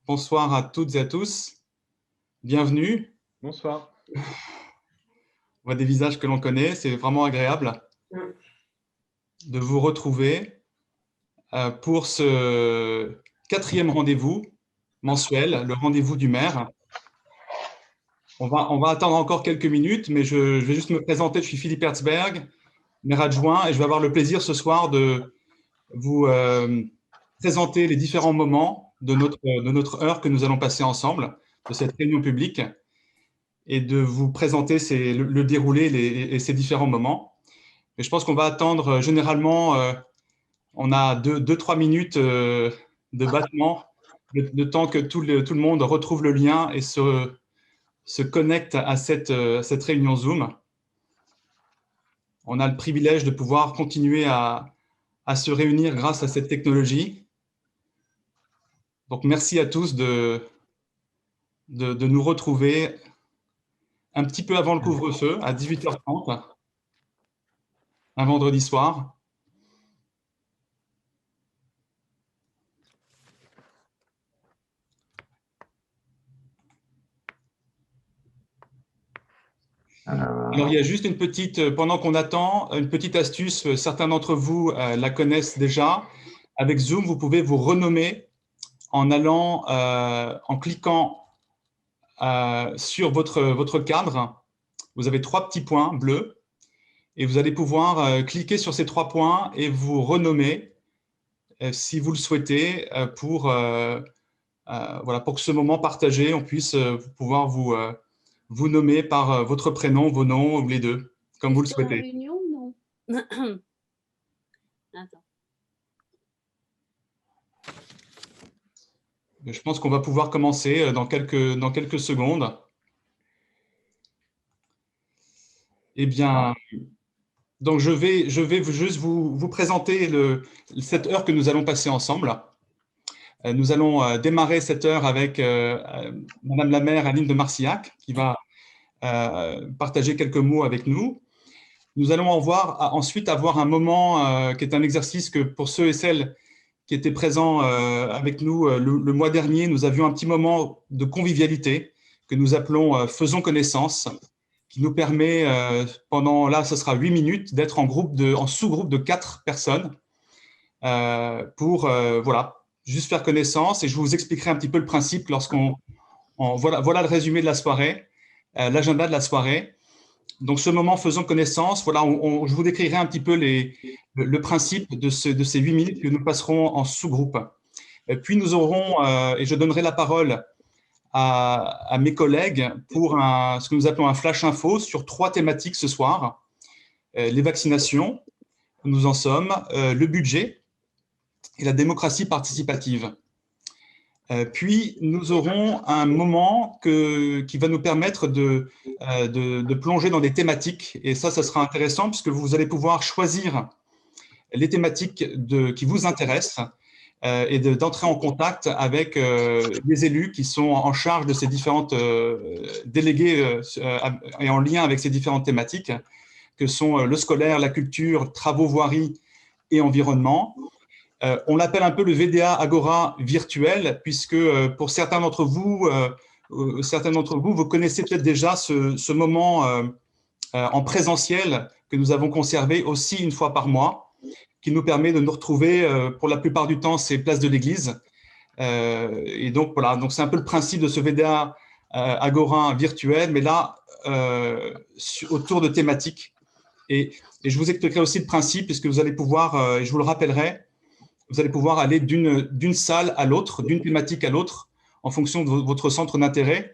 Bonsoir à toutes et à tous. Bienvenue. Bonsoir. On voit des visages que l'on connaît. C'est vraiment agréable de vous retrouver pour ce 4e rendez-vous mensuel, le rendez-vous du maire. On va attendre encore quelques minutes, mais je vais juste me présenter. Je suis Philippe Herzberg, maire adjoint, et je vais avoir le plaisir ce soir de vous présenter les différents moments de notre heure que nous allons passer ensemble, de cette réunion publique, et de vous présenter le déroulé et ces différents moments. Et je pense qu'on va attendre, généralement, on a 2-3 minutes de battement, le temps que tout le monde retrouve le lien et se connecte à cette réunion Zoom. On a le privilège de pouvoir continuer à se réunir grâce à cette technologie. Donc, merci à tous de nous retrouver un petit peu avant le couvre-feu, à 18h30, un vendredi soir. Alors, il y a juste une petite, pendant qu'on attend, une petite astuce, certains d'entre vous la connaissent déjà. Avec Zoom, vous pouvez vous renommer en cliquant sur votre cadre. Vous avez 3 petits points bleus et vous allez pouvoir cliquer sur ces 3 points et vous renommer si vous le souhaitez pour que ce moment partagé, on puisse pouvoir vous nommer par votre prénom, vos noms ou les deux, comme vous le souhaitez. Réunion, non. Attends. Je pense qu'on va pouvoir commencer dans quelques secondes. Eh bien, donc je vais juste vous présenter cette heure que nous allons passer ensemble. Nous allons démarrer cette heure avec Madame la maire Aline de Marcillac, qui va partager quelques mots avec nous. Nous allons ensuite avoir un moment qui est un exercice que pour ceux et celles qui étaient présents avec nous le mois dernier, nous avions un petit moment de convivialité que nous appelons Faisons connaissance, qui nous permet pendant, là, ce sera 8 minutes, d'être en sous-groupe de 4 personnes pour juste faire connaissance. Et je vous expliquerai un petit peu le principe voilà le résumé de la soirée, l'agenda de la soirée. Donc, ce moment Faisons connaissance, voilà, je vous décrirai un petit peu le principe de ces 8 minutes que nous passerons en sous-groupe. Puis, nous aurons, et je donnerai la parole à mes collègues pour ce que nous appelons un flash info sur 3 thématiques ce soir. Les vaccinations, nous en sommes, le budget et la démocratie participative. Puis, nous aurons un moment qui va nous permettre de plonger dans des thématiques. Et ça sera intéressant puisque vous allez pouvoir choisir les thématiques qui vous intéressent et d'entrer en contact avec les élus qui sont en charge de ces différentes délégués et en lien avec ces différentes thématiques, que sont le scolaire, la culture, travaux, voirie et environnement. On l'appelle un peu le VDA Agora virtuel, puisque pour certains d'entre vous, vous connaissez peut-être déjà ce moment en présentiel que nous avons conservé aussi une fois par mois, qui nous permet de nous retrouver, pour la plupart du temps, c'est place de l'église. Et donc, voilà, donc c'est un peu le principe de ce VDA Agora virtuel, mais là, autour de thématiques. Et je vous expliquerai aussi le principe, puisque vous allez pouvoir, et je vous le rappellerai, vous allez pouvoir aller d'une salle à l'autre, d'une thématique à l'autre, en fonction de votre centre d'intérêt,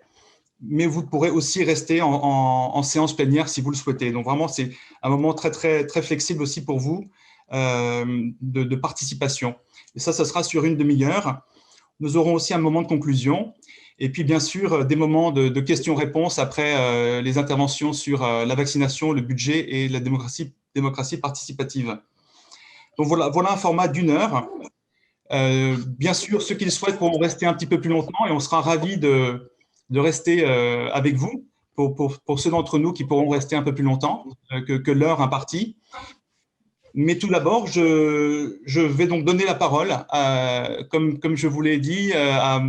mais vous pourrez aussi rester en séance plénière si vous le souhaitez. Donc vraiment, c'est un moment très, très, très flexible aussi pour vous de participation. Et ça sera sur une demi-heure. Nous aurons aussi un moment de conclusion, et puis bien sûr des moments de questions-réponses après les interventions sur la vaccination, le budget et la démocratie participative. Donc voilà un format d'1 heure. Bien sûr, ceux qui le souhaitent pourront rester un petit peu plus longtemps et on sera ravis de rester avec vous pour ceux d'entre nous qui pourront rester un peu plus longtemps que l'heure impartie. Mais tout d'abord, je vais donc donner la parole, comme je vous l'ai dit, à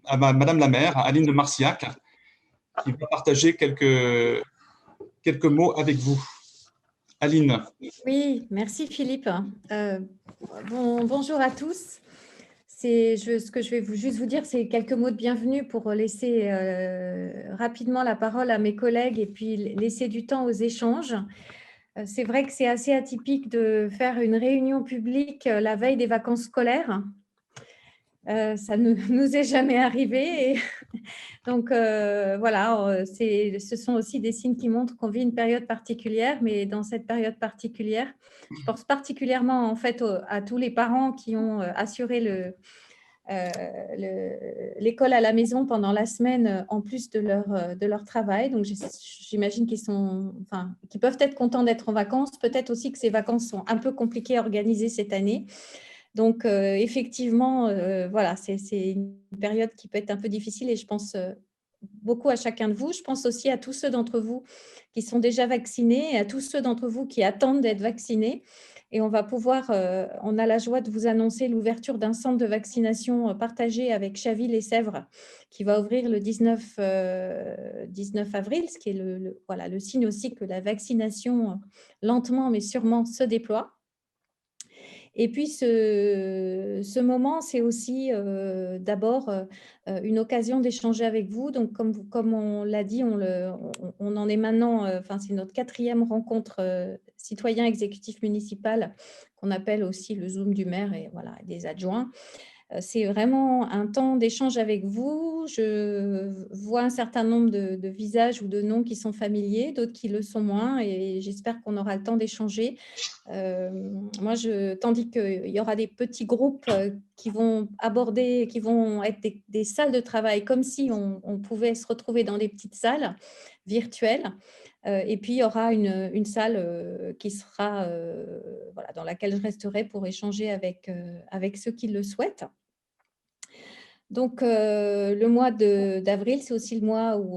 à Madame la maire, Aline de Marcillac, qui va partager quelques mots avec vous. Aline. Oui, merci Philippe. Bonjour à tous. Ce que je vais juste vous dire, c'est quelques mots de bienvenue pour laisser rapidement la parole à mes collègues et puis laisser du temps aux échanges. C'est vrai que c'est assez atypique de faire une réunion publique la veille des vacances scolaires. Ça ne nous est jamais arrivé. Donc, voilà, ce sont aussi des signes qui montrent qu'on vit une période particulière, mais dans cette période particulière, je pense particulièrement en fait à tous les parents qui ont assuré l'école à la maison pendant la semaine en plus de leur travail. Donc, j'imagine qu'ils peuvent être contents d'être en vacances. Peut-être aussi que ces vacances sont un peu compliquées à organiser cette année. Donc, effectivement, voilà, c'est une période qui peut être un peu difficile et je pense beaucoup à chacun de vous. Je pense aussi à tous ceux d'entre vous qui sont déjà vaccinés et à tous ceux d'entre vous qui attendent d'être vaccinés. Et on a la joie de vous annoncer l'ouverture d'un centre de vaccination partagé avec Chaville et Sèvres qui va ouvrir le 19 avril, ce qui est voilà, le signe aussi que la vaccination, lentement mais sûrement, se déploie. Et puis, ce moment, c'est aussi d'abord une occasion d'échanger avec vous. Donc, comme on l'a dit, on en est maintenant, c'est notre 4e rencontre citoyen exécutif municipal qu'on appelle aussi le Zoom du maire et voilà, des adjoints. C'est vraiment un temps d'échange avec vous. Je vois un certain nombre de visages ou de noms qui sont familiers, d'autres qui le sont moins, et j'espère qu'on aura le temps d'échanger. Tandis qu'il y aura des petits groupes qui vont être des salles de travail, comme si on pouvait se retrouver dans des petites salles virtuelles. Et puis, il y aura une salle qui sera voilà, dans laquelle je resterai pour échanger avec ceux qui le souhaitent. Donc, le mois d'avril, c'est aussi le mois où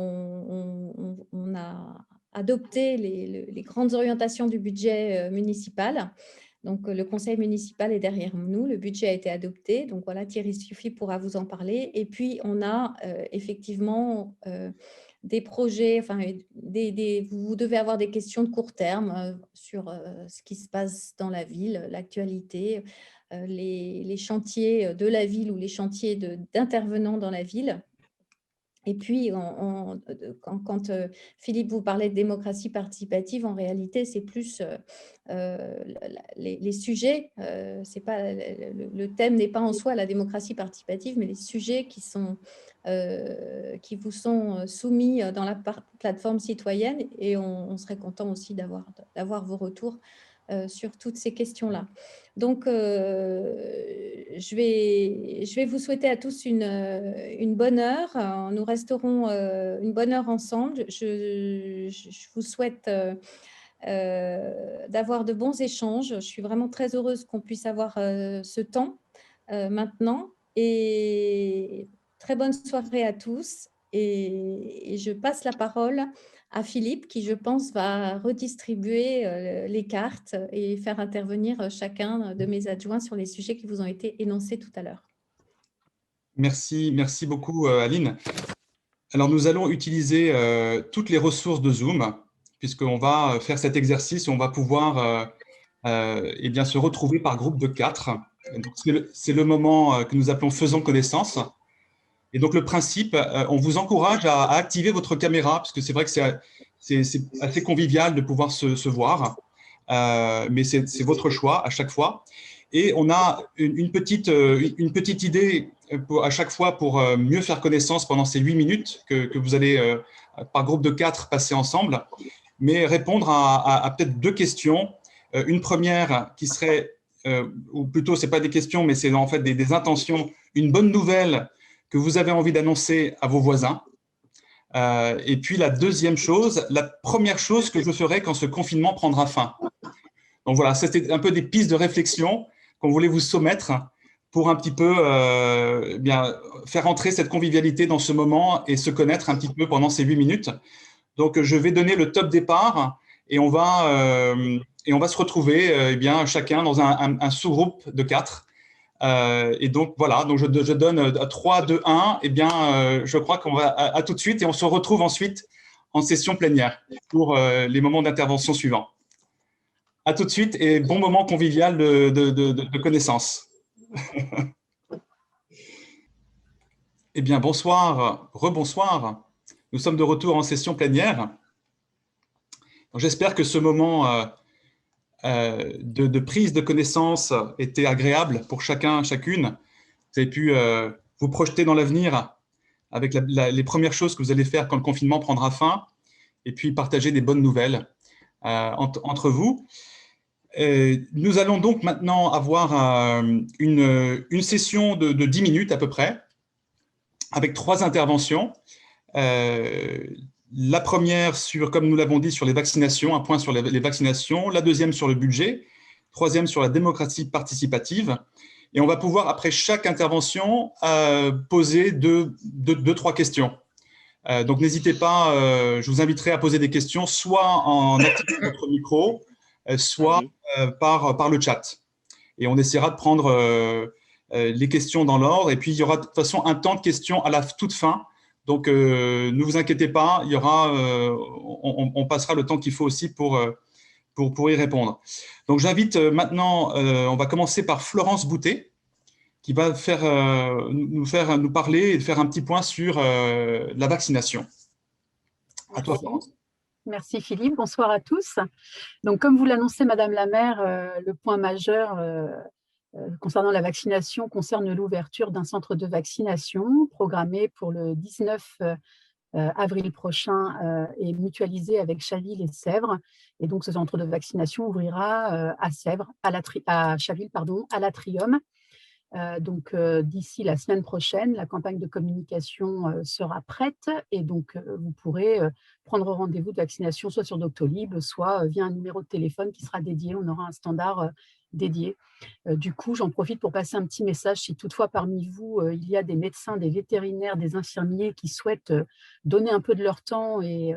on a adopté les grandes orientations du budget municipal. Donc, le conseil municipal est derrière nous, le budget a été adopté. Donc, voilà, Thierry Suffy pourra vous en parler. Et puis, on a effectivement des projets, vous devez avoir des questions de court terme sur ce qui se passe dans la ville, l'actualité, les chantiers de la ville ou les chantiers d'intervenants dans la ville. Et puis, quand Philippe vous parlait de démocratie participative, en réalité, c'est plus les sujets. Le thème n'est pas en soi la démocratie participative, mais les sujets qui vous sont soumis dans la plateforme citoyenne. Et on serait content aussi d'avoir vos retours sur toutes ces questions-là. Donc, je vais vous souhaiter à tous une bonne heure. Nous resterons une bonne heure ensemble. Je vous souhaite d'avoir de bons échanges. Je suis vraiment très heureuse qu'on puisse avoir ce temps maintenant. Et très bonne soirée à tous. Et je passe la parole à Philippe, qui, je pense, va redistribuer les cartes et faire intervenir chacun de mes adjoints sur les sujets qui vous ont été énoncés tout à l'heure. Merci beaucoup, Aline. Alors, nous allons utiliser toutes les ressources de Zoom, puisqu'on va faire cet exercice et on va pouvoir bien, se retrouver par groupe de 4. C'est le moment que nous appelons « faisons connaissance ». Et donc, le principe, on vous encourage à activer votre caméra, parce que c'est vrai que c'est assez convivial de pouvoir se voir, mais c'est votre choix à chaque fois. Et on a une petite idée à chaque fois pour mieux faire connaissance pendant ces 8 minutes que vous allez, par groupe de 4, passer ensemble, mais répondre à peut-être 2 questions. Une première qui serait, ou plutôt, ce n'est pas des questions, mais c'est en fait des intentions, une bonne nouvelle que vous avez envie d'annoncer à vos voisins. Et puis, la deuxième chose, la première chose que je ferai quand ce confinement prendra fin. Donc voilà, c'était un peu des pistes de réflexion qu'on voulait vous soumettre pour un petit peu bien, faire entrer cette convivialité dans ce moment et se connaître un petit peu pendant ces 8 minutes. Donc, je vais donner le top départ et on va se retrouver bien, chacun dans un sous-groupe de 4 Et donc, voilà, donc je donne 3, 2, 1. Eh bien, je crois qu'on va à tout de suite et on se retrouve ensuite en session plénière pour les moments d'intervention suivants. À tout de suite et bon moment convivial de connaissance. Eh bien, bonsoir, rebonsoir. Nous sommes de retour en session plénière. J'espère que ce moment de prise de connaissance était agréable pour chacun, chacune. Vous avez pu vous projeter dans l'avenir avec les premières choses que vous allez faire quand le confinement prendra fin et puis partager des bonnes nouvelles entre vous. Nous allons donc maintenant avoir une session de 10 minutes à peu près avec 3 interventions. La première, comme nous l'avons dit, sur les vaccinations, un point sur les vaccinations. La deuxième, sur le budget. Troisième, sur la démocratie participative. Et on va pouvoir, après chaque intervention, poser deux, 3 questions. Donc, n'hésitez pas, je vous inviterai à poser des questions, soit en activant votre micro, soit par le chat. Et on essaiera de prendre les questions dans l'ordre. Et puis, il y aura de toute façon un temps de questions à la toute fin. Donc, ne vous inquiétez pas, il y aura, on passera le temps qu'il faut aussi pour y répondre. Donc, j'invite maintenant, on va commencer par Florence Boutet, qui va nous parler et faire un petit point sur la vaccination. À toi, Florence. Merci Philippe, bonsoir à tous. Donc, comme vous l'annoncez, Madame la maire, le point majeur concernant la vaccination concerne l'ouverture d'un centre de vaccination programmé pour le 19 avril prochain et mutualisé avec Chaville et Sèvres. Et donc, ce centre de vaccination ouvrira à Sèvres, à Chaville, pardon, à l'Atrium. Donc, d'ici la semaine prochaine, la campagne de communication sera prête et donc vous pourrez prendre rendez-vous de vaccination soit sur Doctolib, soit via un numéro de téléphone qui sera dédié. On aura un standard dédié. Du coup, j'en profite pour passer un petit message. Si toutefois parmi vous, il y a des médecins, des vétérinaires, des infirmiers qui souhaitent donner un peu de leur temps et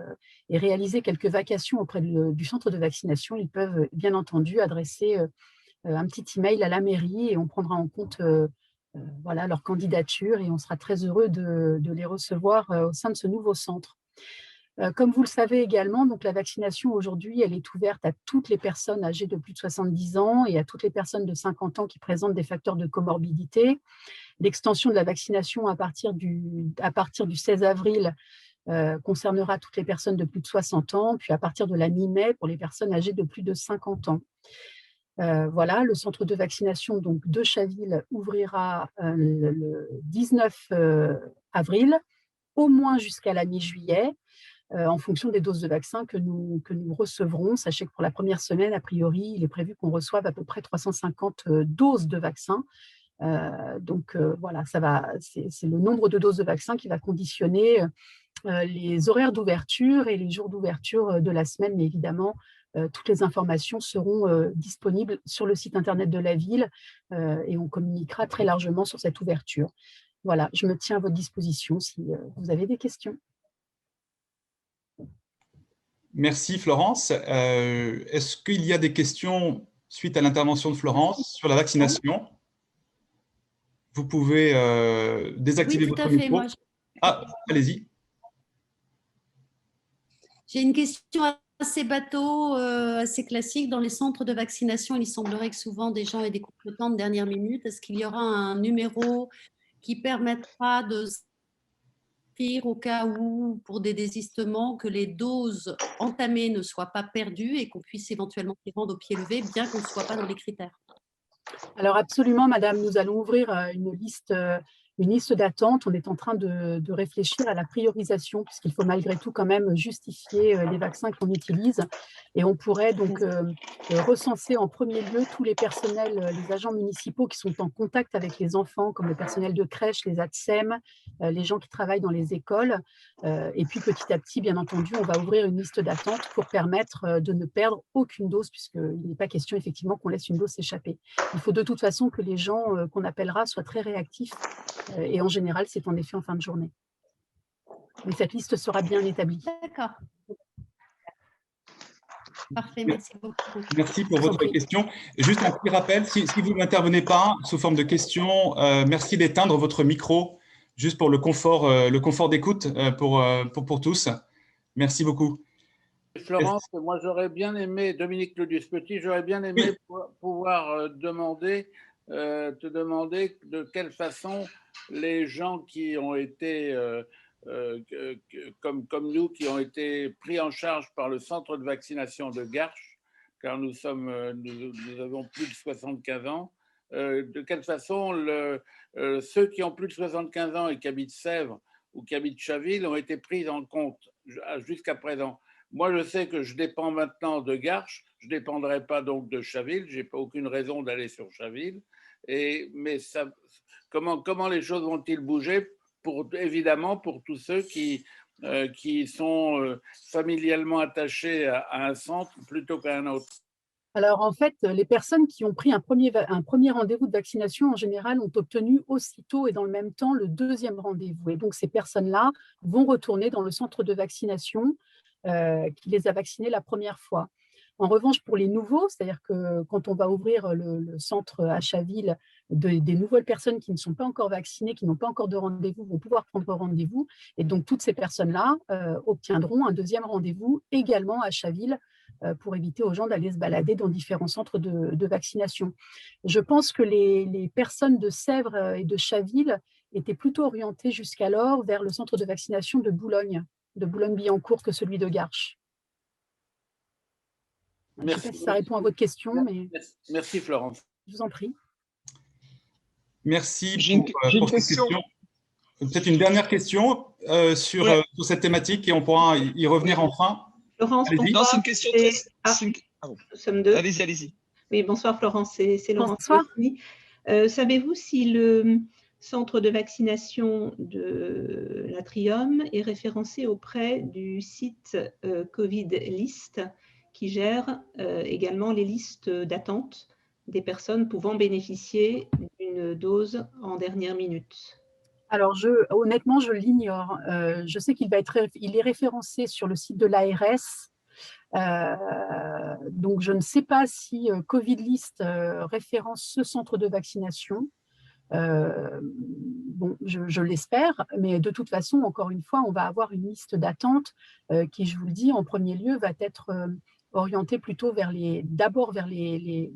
réaliser quelques vacations auprès du centre de vaccination, ils peuvent bien entendu adresser un petit email à la mairie et on prendra en compte voilà, leur candidature et on sera très heureux de les recevoir au sein de ce nouveau centre. Comme vous le savez également, donc la vaccination aujourd'hui, elle est ouverte à toutes les personnes âgées de plus de 70 ans et à toutes les personnes de 50 ans qui présentent des facteurs de comorbidité. L'extension de la vaccination à partir du 16 avril concernera toutes les personnes de plus de 60 ans, puis à partir de la mi-mai pour les personnes âgées de plus de 50 ans. Voilà, le centre de vaccination donc, de Chaville ouvrira le 19 avril, au moins jusqu'à la mi-juillet, en fonction des doses de vaccin que nous recevrons. Sachez que pour la première semaine, a priori, il est prévu qu'on reçoive à peu près 350 doses de vaccin. Donc voilà, c'est le nombre de doses de vaccin qui va conditionner les horaires d'ouverture et les jours d'ouverture de la semaine, mais évidemment, toutes les informations seront disponibles sur le site internet de la ville et on communiquera très largement sur cette ouverture. Voilà, je me tiens à votre disposition si vous avez des questions. Merci Florence. Est-ce qu'il y a des questions suite à l'intervention de Florence sur la vaccination? Vous pouvez désactiver votre micro. Ah, allez-y. J'ai une question assez bateau, assez classique. Dans les centres de vaccination, il semblerait que souvent des gens aient des contretemps de dernière minute. Est-ce qu'il y aura un numéro qui permettra de s'inscrire au cas où, pour des désistements, que les doses entamées ne soient pas perdues et qu'on puisse éventuellement s'y rendre au pied levé, bien qu'on ne soit pas dans les critères? Alors absolument, madame, nous allons ouvrir une liste d'attente. On est en train de réfléchir à la priorisation, puisqu'il faut malgré tout quand même justifier les vaccins qu'on utilise. Et on pourrait donc recenser en premier lieu tous les personnels, les agents municipaux qui sont en contact avec les enfants, comme le personnel de crèche, les ATSEM, les gens qui travaillent dans les écoles. Et puis petit à petit, bien entendu, on va ouvrir une liste d'attente pour permettre de ne perdre aucune dose, puisqu'il n'est pas question effectivement qu'on laisse une dose s'échapper. Il faut de toute façon que les gens qu'on appellera soient très réactifs et en général, c'est en effet en fin de journée. Mais cette liste sera bien établie. D'accord. Parfait, merci beaucoup. Merci pour votre question. Juste un petit rappel, si vous n'intervenez pas sous forme de question, merci d'éteindre votre micro, juste pour le confort d'écoute pour tous. Merci beaucoup. Florence, moi j'aurais bien aimé, Dominique Claudius-Petit, j'aurais bien aimé pouvoir te demander de quelle façon les gens qui ont été, comme nous, qui ont été pris en charge par le centre de vaccination de Garches, car nous avons plus de 75 ans, de quelle façon ceux qui ont plus de 75 ans et qui habitent Sèvres ou qui habitent Chaville ont été pris en compte jusqu'à présent. Moi, je sais que je dépends maintenant de Garches, je ne dépendrai pas donc de Chaville, je n'ai pas aucune raison d'aller sur Chaville. Mais comment les choses vont-ils bouger évidemment pour tous ceux qui sont familialement attachés à un centre plutôt qu'à un autre? Alors, en fait, les personnes qui ont pris un premier rendez-vous de vaccination, en général, ont obtenu aussitôt et dans le même temps le deuxième rendez-vous. Et donc, ces personnes-là vont retourner dans le centre de vaccination qui les a vaccinés la première fois. En revanche, pour les nouveaux, c'est-à-dire que quand on va ouvrir le centre à Chaville, des nouvelles personnes qui ne sont pas encore vaccinées, qui n'ont pas encore de rendez-vous, vont pouvoir prendre rendez-vous. Et donc, toutes ces personnes-là obtiendront un deuxième rendez-vous également à Chaville pour éviter aux gens d'aller se balader dans différents centres de vaccination. Je pense que les personnes de Sèvres et de Chaville étaient plutôt orientées jusqu'alors vers le centre de vaccination de Boulogne-Billancourt que celui de Garches. Je ne sais pas si ça répond à votre question, mais… Merci Florence. Je vous en prie. Merci pour cette question. Peut-être une dernière question sur cette thématique et on pourra y revenir enfin. Florence, non, c'est une question nous sommes deux. Allez-y. Oui, bonsoir Florence, c'est Laurence. Bonsoir. Savez-vous si le centre de vaccination de l'Atrium est référencé auprès du site Covid List qui gère également les listes d'attente des personnes pouvant bénéficier d'une dose en dernière minute? Alors, honnêtement, je l'ignore. Je sais qu'il est référencé sur le site de l'ARS. Donc, je ne sais pas si Covid List référence ce centre de vaccination. Bon, je l'espère, mais de toute façon, encore une fois, on va avoir une liste d'attente qui, je vous le dis, en premier lieu, va être orientée plutôt d'abord vers les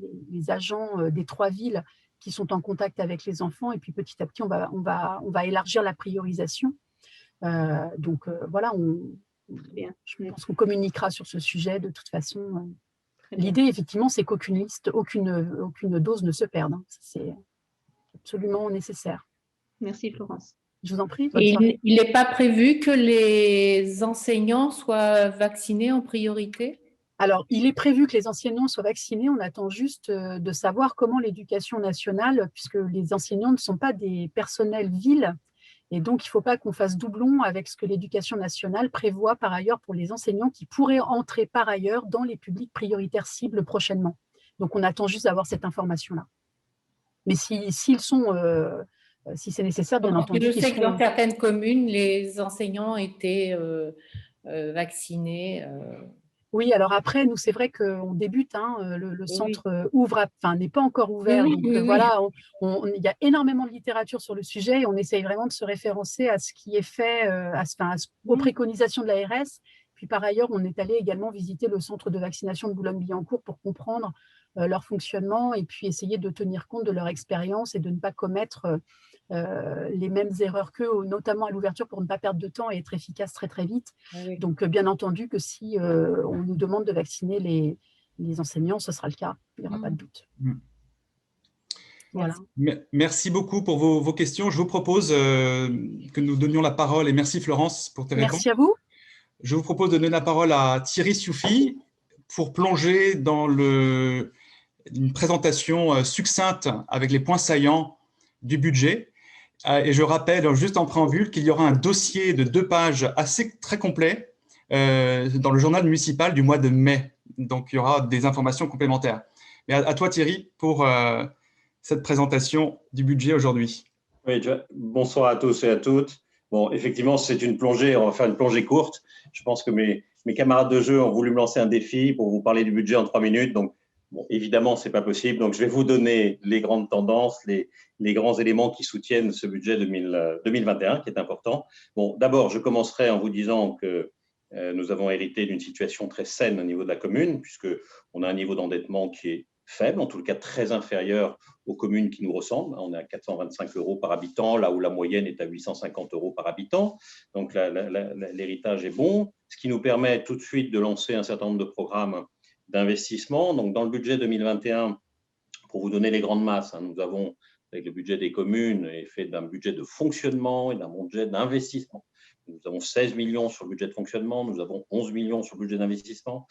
agents des 3 villes qui sont en contact avec les enfants, et puis petit à petit, on va élargir la priorisation. Donc voilà, je pense qu'on communiquera sur ce sujet de toute façon. L'idée, effectivement, c'est qu'aucune dose ne se perde. C'est absolument nécessaire. Merci Florence. Je vous en prie. Et il n'est pas prévu que les enseignants soient vaccinés en priorité? Alors, il est prévu que les enseignants soient vaccinés. On attend juste de savoir comment l'éducation nationale, puisque les enseignants ne sont pas des personnels villes, et donc il ne faut pas qu'on fasse doublon avec ce que l'éducation nationale prévoit par ailleurs pour les enseignants qui pourraient entrer par ailleurs dans les publics prioritaires cibles prochainement. Donc, on attend juste d'avoir cette information-là. Mais si c'est nécessaire, bien entendu. Je sais que dans certaines communes, les enseignants étaient vaccinés. Oui, alors après, nous, c'est vrai qu'on débute, le centre n'est pas encore ouvert. Oui, donc voilà, il y a énormément de littérature sur le sujet et on essaye vraiment de se référencer à ce qui est fait, aux préconisations de l'ARS. Puis par ailleurs, on est allé également visiter le centre de vaccination de Boulogne-Billancourt pour comprendre leur fonctionnement et puis essayer de tenir compte de leur expérience et de ne pas commettre les mêmes erreurs qu'eux, notamment à l'ouverture pour ne pas perdre de temps et être efficace très très vite. Oui. Donc bien entendu que si on nous demande de vacciner les enseignants, ce sera le cas, il n'y aura pas de doute. Voilà. Merci beaucoup pour vos questions. Je vous propose que nous donnions la parole, et merci Florence pour tes réponses. Merci à vous. Je vous propose de donner la parole à Thierry Sioufi pour plonger dans une présentation succincte avec les points saillants du budget. Et je rappelle, juste en préambule, qu'il y aura un dossier de 2 pages très complet dans le journal municipal du mois de mai. Donc, il y aura des informations complémentaires. Mais à toi, Thierry, pour cette présentation du budget aujourd'hui. Oui, bonsoir à tous et à toutes. Bon, effectivement, c'est une plongée, on va faire une plongée courte. Je pense que mes mes camarades de jeu ont voulu me lancer un défi pour vous parler du budget en 3 minutes. Donc, bon, évidemment, ce n'est pas possible. Donc, je vais vous donner les grandes tendances, les grands éléments qui soutiennent ce budget 2021, qui est important. Bon, d'abord, je commencerai en vous disant que nous avons hérité d'une situation très saine au niveau de la commune, puisqu'on a un niveau d'endettement qui est faible, en tout cas très inférieur aux communes qui nous ressemblent. On est à 425 € par habitant, là où la moyenne est à 850 € par habitant. Donc, l'héritage est bon, ce qui nous permet tout de suite de lancer un certain nombre de programmes d'investissement. Donc, dans le budget 2021, pour vous donner les grandes masses, nous avons, avec le budget des communes, fait d'un budget de fonctionnement et d'un budget d'investissement. Nous avons 16 millions sur le budget de fonctionnement, nous avons 11 millions sur le budget d'investissement.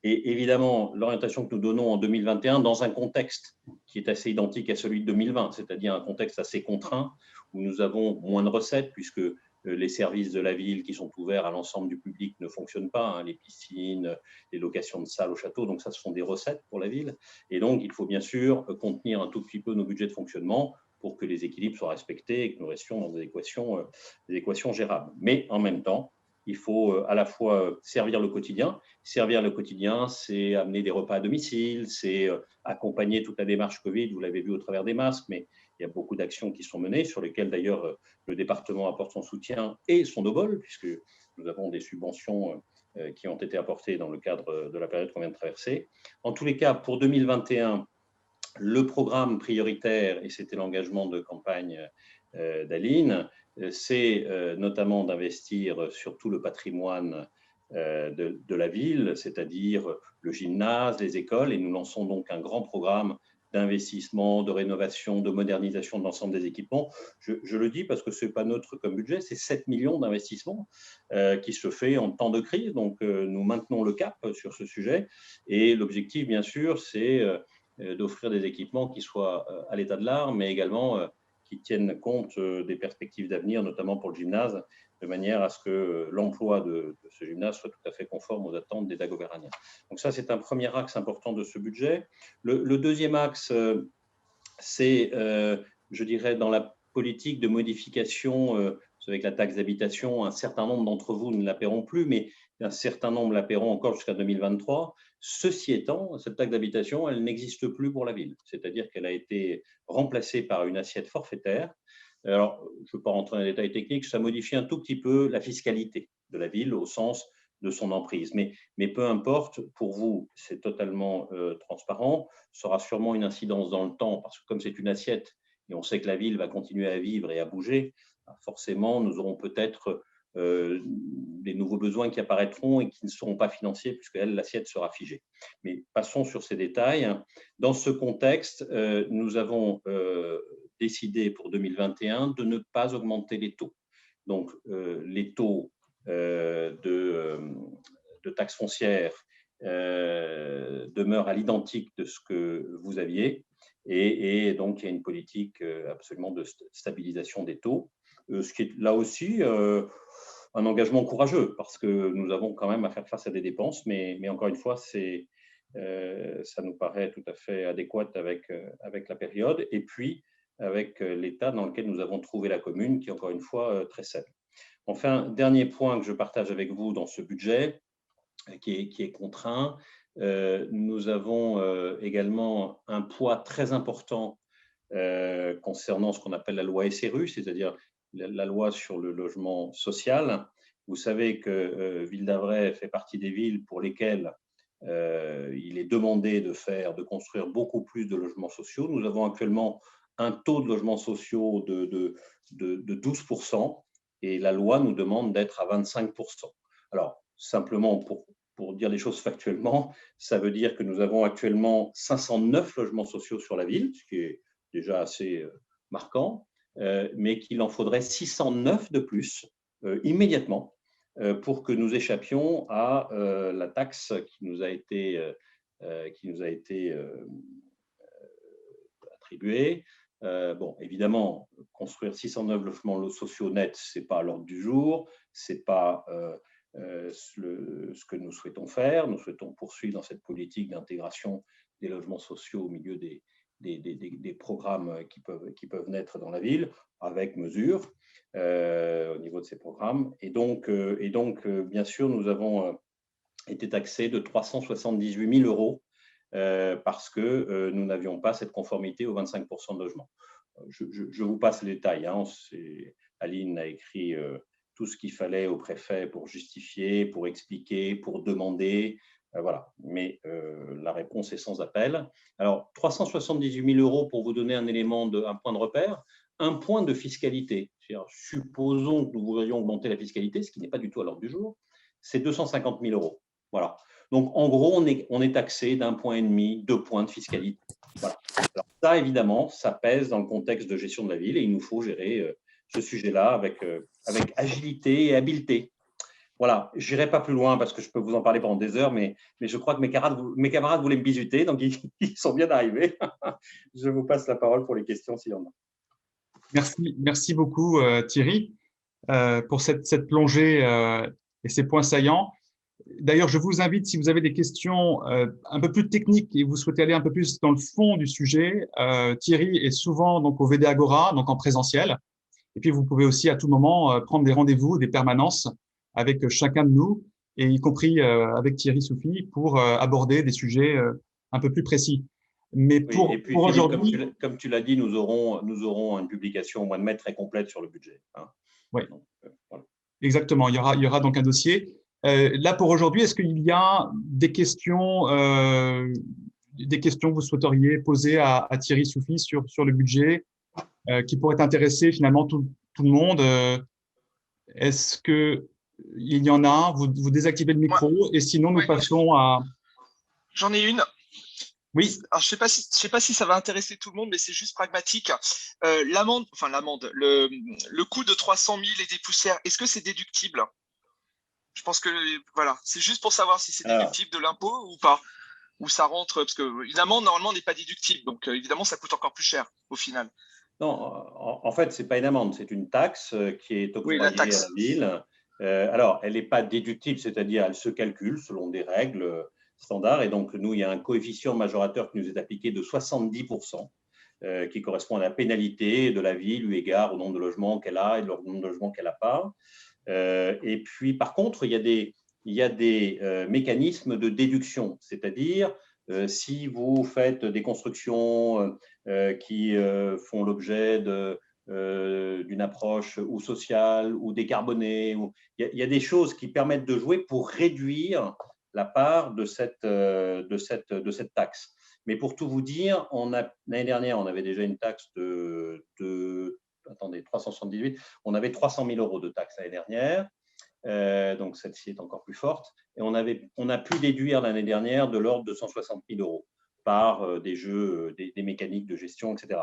Et évidemment, l'orientation que nous donnons en 2021 dans un contexte qui est assez identique à celui de 2020, c'est-à-dire un contexte assez contraint où nous avons moins de recettes puisque les services de la ville qui sont ouverts à l'ensemble du public ne fonctionnent pas, les piscines, les locations de salles au château, donc ça, ce sont des recettes pour la ville. Et donc, il faut bien sûr contenir un tout petit peu nos budgets de fonctionnement pour que les équilibres soient respectés et que nous restions dans des équations gérables. Mais en même temps, il faut à la fois servir le quotidien. Servir le quotidien, c'est amener des repas à domicile, c'est accompagner toute la démarche Covid, vous l'avez vu au travers des masques, mais il y a beaucoup d'actions qui sont menées, sur lesquelles d'ailleurs le département apporte son soutien et son obol, puisque nous avons des subventions qui ont été apportées dans le cadre de la période qu'on vient de traverser. En tous les cas, pour 2021, le programme prioritaire, et c'était l'engagement de campagne d'Aline, c'est notamment d'investir sur tout le patrimoine de la ville, c'est-à-dire le gymnase, les écoles, et nous lançons donc un grand programme d'investissement, de rénovation, de modernisation de l'ensemble des équipements. Je le dis parce que ce n'est pas neutre comme budget, c'est 7 millions d'investissements qui se fait en temps de crise, donc nous maintenons le cap sur ce sujet, et l'objectif, bien sûr, c'est d'offrir des équipements qui soient à l'état de l'art, mais également qui tiennent compte des perspectives d'avenir, notamment pour le gymnase, de manière à ce que l'emploi de ce gymnase soit tout à fait conforme aux attentes des Dagobéraniens. Donc ça, c'est un premier axe important de ce budget. Le deuxième axe, c'est, je dirais, dans la politique de modification, avec la taxe d'habitation, un certain nombre d'entre vous ne la paieront plus, mais un certain nombre la paieront encore jusqu'à 2023. Ceci étant, cette taxe d'habitation, elle n'existe plus pour la ville, c'est-à-dire qu'elle a été remplacée par une assiette forfaitaire. Alors, je ne veux pas rentrer dans les détails techniques, ça modifie un tout petit peu la fiscalité de la ville au sens de son emprise. Mais peu importe, pour vous, c'est totalement transparent. Ça aura sûrement une incidence dans le temps, parce que comme c'est une assiette, et on sait que la ville va continuer à vivre et à bouger, forcément, nous aurons peut-être des nouveaux besoins qui apparaîtront et qui ne seront pas financiers, puisque l'assiette sera figée. Mais passons sur ces détails. Dans ce contexte, nous avons décidé pour 2021 de ne pas augmenter les taux. Donc, les taux de taxes foncières demeurent à l'identique de ce que vous aviez. Et donc, il y a une politique absolument de stabilisation des taux, ce qui est là aussi un engagement courageux, parce que nous avons quand même à faire face à des dépenses, mais encore une fois, ça nous paraît tout à fait adéquat avec la période, et puis avec l'état dans lequel nous avons trouvé la commune, qui est encore une fois très saine. Enfin, dernier point que je partage avec vous dans ce budget, qui est contraint, nous avons également un poids très important concernant ce qu'on appelle la loi SRU, c'est-à-dire la loi sur le logement social. Vous savez que Ville d'Avray fait partie des villes pour lesquelles il est demandé de construire beaucoup plus de logements sociaux. Nous avons actuellement un taux de logements sociaux de 12%, et la loi nous demande d'être à 25%. Alors, simplement pour dire les choses factuellement, ça veut dire que nous avons actuellement 509 logements sociaux sur la ville, ce qui est déjà assez marquant, mais qu'il en faudrait 609 de plus immédiatement pour que nous échappions à la taxe qui nous a été attribuée. Bon, évidemment, construire 609 logements sociaux nets, ce n'est pas à l'ordre du jour, ce n'est pas ce que nous souhaitons faire. Nous souhaitons poursuivre dans cette politique d'intégration des logements sociaux au milieu des programmes qui peuvent naître dans la ville, avec mesure au niveau de ces programmes. Et donc bien sûr, nous avons était taxé de 378 000 € parce que nous n'avions pas cette conformité aux 25% de logements. Je vous passe les détails. Hein. Aline a écrit tout ce qu'il fallait au préfet pour justifier, pour expliquer, pour demander. Voilà. Mais la réponse est sans appel. Alors, 378 000 € pour vous donner un point de repère, un point de fiscalité. Supposons que nous voudrions augmenter la fiscalité, ce qui n'est pas du tout à l'ordre du jour, c'est 250 000 €. Voilà. Donc, en gros, on est taxé d'1,5 point, 2 points de fiscalité. Voilà. Alors, ça, évidemment, ça pèse dans le contexte de gestion de la ville et il nous faut gérer ce sujet-là avec agilité et habileté. Voilà, je n'irai pas plus loin parce que je peux vous en parler pendant des heures, mais je crois que mes camarades voulaient me bisuter, donc ils sont bien arrivés. Je vous passe la parole pour les questions s'il y en a. Merci beaucoup Thierry pour cette plongée et ces points saillants. D'ailleurs, je vous invite, si vous avez des questions un peu plus techniques et vous souhaitez aller un peu plus dans le fond du sujet, Thierry est souvent donc, au VD Agora, donc en présentiel. Et puis, vous pouvez aussi à tout moment prendre des rendez-vous, des permanences avec chacun de nous, et y compris avec Thierry Soufi, pour aborder des sujets un peu plus précis. Mais pour aujourd'hui… Comme tu l'as dit, nous aurons une publication au mois de mai très complète sur le budget. Hein. Oui, voilà. Exactement. Il y aura donc un dossier. Là, pour aujourd'hui, est-ce qu'il y a des questions que vous souhaiteriez poser à Thierry Soufi sur le budget qui pourraient intéresser finalement tout le monde? Est-ce qu'il y en a? Vous désactivez le micro et sinon nous passons à… J'en ai une. Oui. Alors, je sais pas si ça va intéresser tout le monde, mais c'est juste pragmatique. L'amende, le coût de 300 000 et des poussières, est-ce que c'est déductible? Je pense que voilà, c'est juste pour savoir si c'est déductible de l'impôt ou pas, ou ça rentre, parce que une amende normalement n'est pas déductible, donc évidemment ça coûte encore plus cher au final. Non, en fait, c'est pas une amende, c'est une taxe qui est octroyée à la ville. Alors, elle n'est pas déductible, c'est-à-dire elle se calcule selon des règles standards, et donc nous, il y a un coefficient majorateur qui nous est appliqué de 70%, qui correspond à la pénalité de la ville eu égard au nombre de logements qu'elle a et le nombre de logements qu'elle n'a pas. Et puis, par contre, il y a des mécanismes de déduction, c'est-à-dire si vous faites des constructions qui font l'objet d'une approche ou sociale ou décarbonée, il y a des choses qui permettent de jouer pour réduire la part de cette taxe. Mais pour tout vous dire, l'année dernière, on avait déjà une taxe attendez, 378, on avait 300 000 € de taxes l'année dernière, donc celle-ci est encore plus forte, et on a pu déduire l'année dernière de l'ordre de 160 000 € par des jeux, des mécaniques de gestion, etc.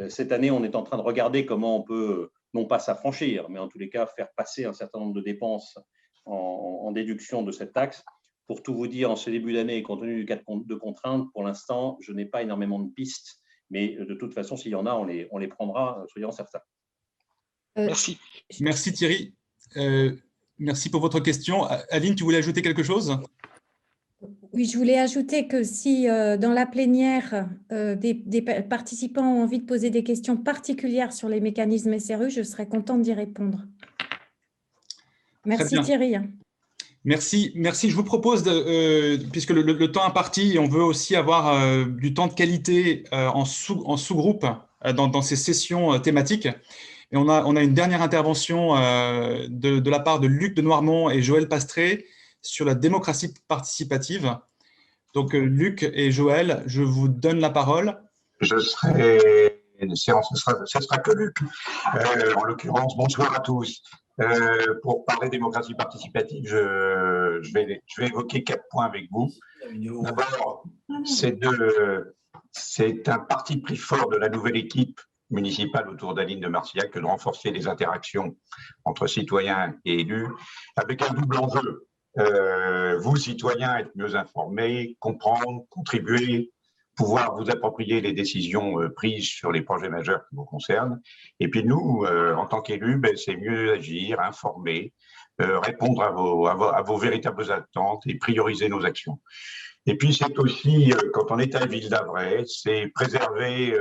Cette année, on est en train de regarder comment on peut, non pas s'affranchir, mais en tous les cas faire passer un certain nombre de dépenses en déduction de cette taxe. Pour tout vous dire, en ce début d'année, compte tenu du cas de contrainte, pour l'instant, je n'ai pas énormément de pistes. Mais de toute façon, s'il y en a, on les prendra, soyons certains. Merci. Merci Thierry. Merci pour votre question. Aline, tu voulais ajouter quelque chose? Oui, je voulais ajouter que si dans la plénière, des participants ont envie de poser des questions particulières sur les mécanismes SRU, je serais contente d'y répondre. Merci Thierry. Merci. Je vous propose, puisque le temps est imparti, et on veut aussi avoir du temps de qualité en sous-groupe dans ces sessions thématiques. Et on a une dernière intervention de la part de Luc de Noirmont et Joël Pastré sur la démocratie participative. Donc, Luc et Joël, je vous donne la parole. Ce sera que Luc. En l'occurrence, bonsoir à tous. Pour parler démocratie participative, je vais évoquer 4 points avec vous. D'abord, c'est un parti pris fort de la nouvelle équipe municipale autour d'Aline de Marcillac que de renforcer les interactions entre citoyens et élus avec un double enjeu. Vous, citoyens, être mieux informés, comprendre, contribuer, pouvoir vous approprier les décisions prises sur les projets majeurs qui vous concernent. Et puis nous, en tant qu'élus, c'est mieux agir, informer, répondre à vos véritables attentes et prioriser nos actions. Et puis c'est aussi, quand on est à la ville d'Avray, c'est préserver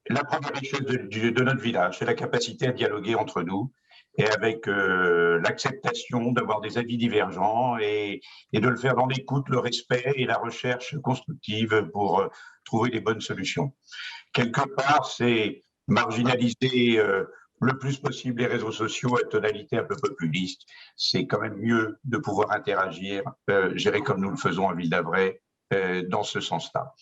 la première richesse de notre village, c'est la capacité à dialoguer entre nous et avec l'acceptation d'avoir des avis divergents et de le faire dans l'écoute, le respect et la recherche constructive pour trouver les bonnes solutions. Quelque part, c'est marginaliser le plus possible les réseaux sociaux à tonalité un peu populiste. C'est quand même mieux de pouvoir interagir, gérer comme nous le faisons à Ville d'Avray, dans ce sens-là.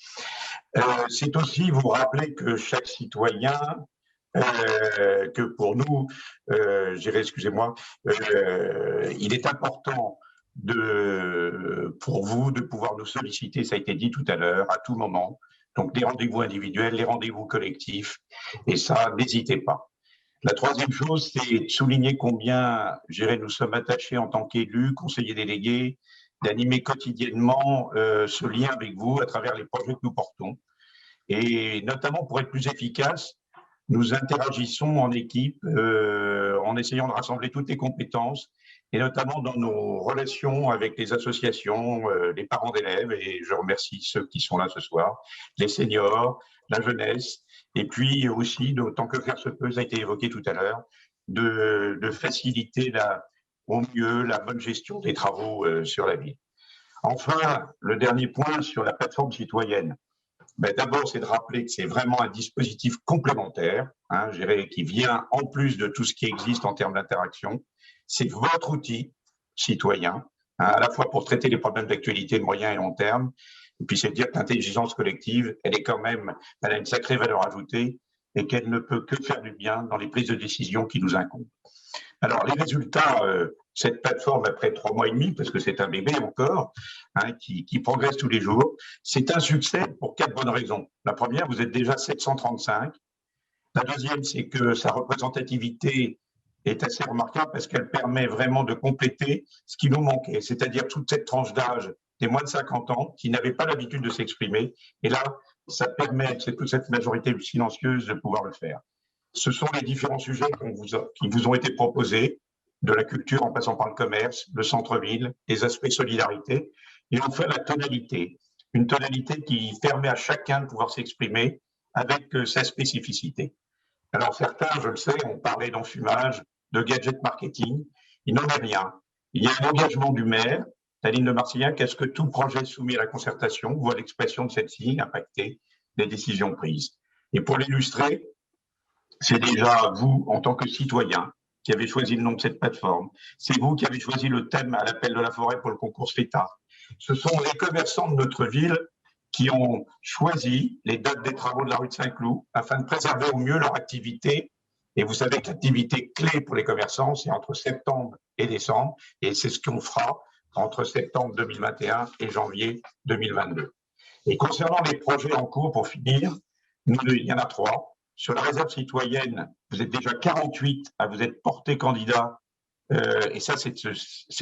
C'est aussi vous rappeler que chaque citoyen, que pour nous, excusez-moi, il est important pour vous de pouvoir nous solliciter, ça a été dit tout à l'heure, à tout moment. Donc, les rendez-vous individuels, les rendez-vous collectifs, et ça, n'hésitez pas. La troisième chose, c'est de souligner combien, nous sommes attachés en tant qu'élus, conseillers délégués, d'animer quotidiennement ce lien avec vous à travers les projets que nous portons. Et notamment, pour être plus efficace, nous interagissons en équipe en essayant de rassembler toutes les compétences et notamment dans nos relations avec les associations, les parents d'élèves, et je remercie ceux qui sont là ce soir, les seniors, la jeunesse, et puis aussi, tant que faire se peut, ça a été évoqué tout à l'heure, de faciliter au mieux la bonne gestion des travaux sur la ville. Enfin, le dernier point sur la plateforme citoyenne. D'abord, c'est de rappeler que c'est vraiment un dispositif complémentaire, qui vient en plus de tout ce qui existe en termes d'interaction. C'est votre outil citoyen, à la fois pour traiter les problèmes d'actualité de moyen et long terme. Et puis, c'est de dire que l'intelligence collective, elle a une sacrée valeur ajoutée et qu'elle ne peut que faire du bien dans les prises de décision qui nous incombent. Alors, les résultats, cette plateforme, après 3 mois et demi, parce que c'est un bébé encore, qui progresse tous les jours, c'est un succès pour 4 bonnes raisons. La première, vous êtes déjà 735. La deuxième, c'est que sa représentativité est assez remarquable parce qu'elle permet vraiment de compléter ce qui nous manquait, c'est-à-dire toute cette tranche d'âge des moins de 50 ans qui n'avaient pas l'habitude de s'exprimer. Et là, ça permet, toute cette majorité silencieuse, de pouvoir le faire. Ce sont les différents sujets qui vous ont été proposés, de la culture en passant par le commerce, le centre-ville, les aspects solidarité, et enfin la tonalité. Une tonalité qui permet à chacun de pouvoir s'exprimer avec sa spécificité. Alors certains, je le sais, ont parlé d'enfumage, de gadget marketing. Il n'en est rien. Il y a un engagement du maire, Aline de Marcillac, à ce que tout projet soumis à la concertation voit l'expression de celle-ci impacter les décisions prises. Et pour l'illustrer, c'est déjà vous, en tant que citoyen, qui avez choisi le nom de cette plateforme. C'est vous qui avez choisi le thème à l'appel de la forêt pour le concours FETA. Ce sont les commerçants de notre ville qui ont choisi les dates des travaux de la rue de Saint-Cloud afin de préserver au mieux leur activité. Et vous savez que l'activité clé pour les commerçants, c'est entre septembre et décembre. Et c'est ce qu'on fera entre septembre 2021 et janvier 2022. Et concernant les projets en cours, pour finir, il y en a 3. Sur la réserve citoyenne, vous êtes déjà 48 à vous être portés candidats. Et ça, c'est le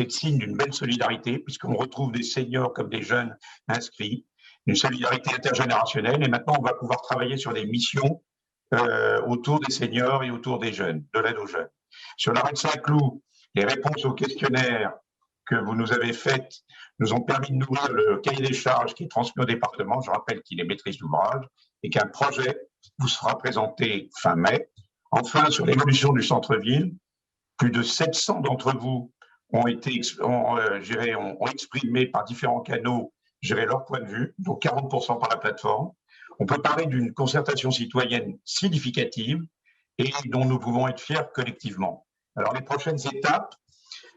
signe d'une belle solidarité, puisqu'on retrouve des seniors comme des jeunes inscrits, une solidarité intergénérationnelle. Et maintenant, on va pouvoir travailler sur des missions autour des seniors et autour des jeunes, de l'aide aux jeunes. Sur la rue de Saint-Cloud, les réponses aux questionnaires que vous nous avez faites nous ont permis de nourrir le cahier des charges qui est transmis au département. Je rappelle qu'il est maîtrise d'ouvrage et qu'un projet vous sera présenté fin mai. Enfin, sur l'évolution du centre-ville, plus de 700 d'entre vous ont exprimé par différents canaux leur point de vue, donc 40% par la plateforme. On peut parler d'une concertation citoyenne significative et dont nous pouvons être fiers collectivement. Alors, les prochaines étapes,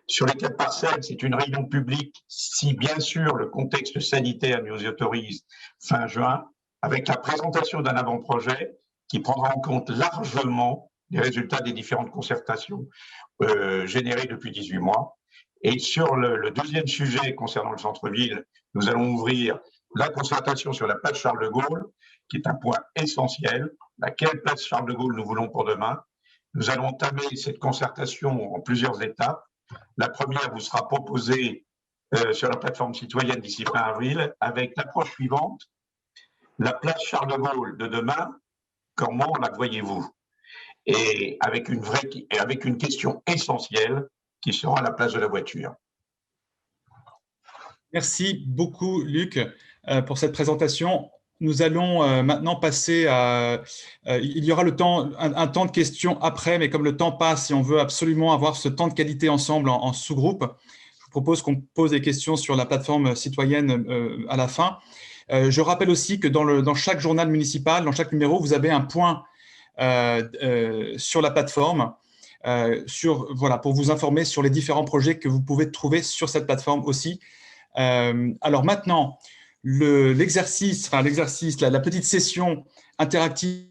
sur les 4 parcelles, c'est une réunion publique, si bien sûr le contexte sanitaire nous y autorise, fin juin, avec la présentation d'un avant-projet qui prendra en compte largement les résultats des différentes concertations générées depuis 18 mois. Et sur le deuxième sujet concernant le centre-ville, nous allons ouvrir la concertation sur la place Charles de Gaulle, qui est un point essentiel. Quelle place Charles de Gaulle nous voulons pour demain? Nous allons entamer cette concertation en plusieurs étapes. La première vous sera proposée sur la plateforme citoyenne d'ici fin avril, avec l'approche suivante. La place Charles de Gaulle de demain, comment la voyez-vous? Et avec une question essentielle qui sera la place de la voiture. Merci beaucoup, Luc, pour cette présentation. nous allons maintenant passer à… il y aura un temps de questions après, mais comme le temps passe et on veut absolument avoir ce temps de qualité ensemble en sous-groupe, je vous propose qu'on pose des questions sur la plateforme citoyenne à la fin. Je rappelle aussi que dans chaque journal municipal, dans chaque numéro, vous avez un point sur la plateforme pour vous informer sur les différents projets que vous pouvez trouver sur cette plateforme aussi. Alors maintenant, l'exercice, la petite session interactive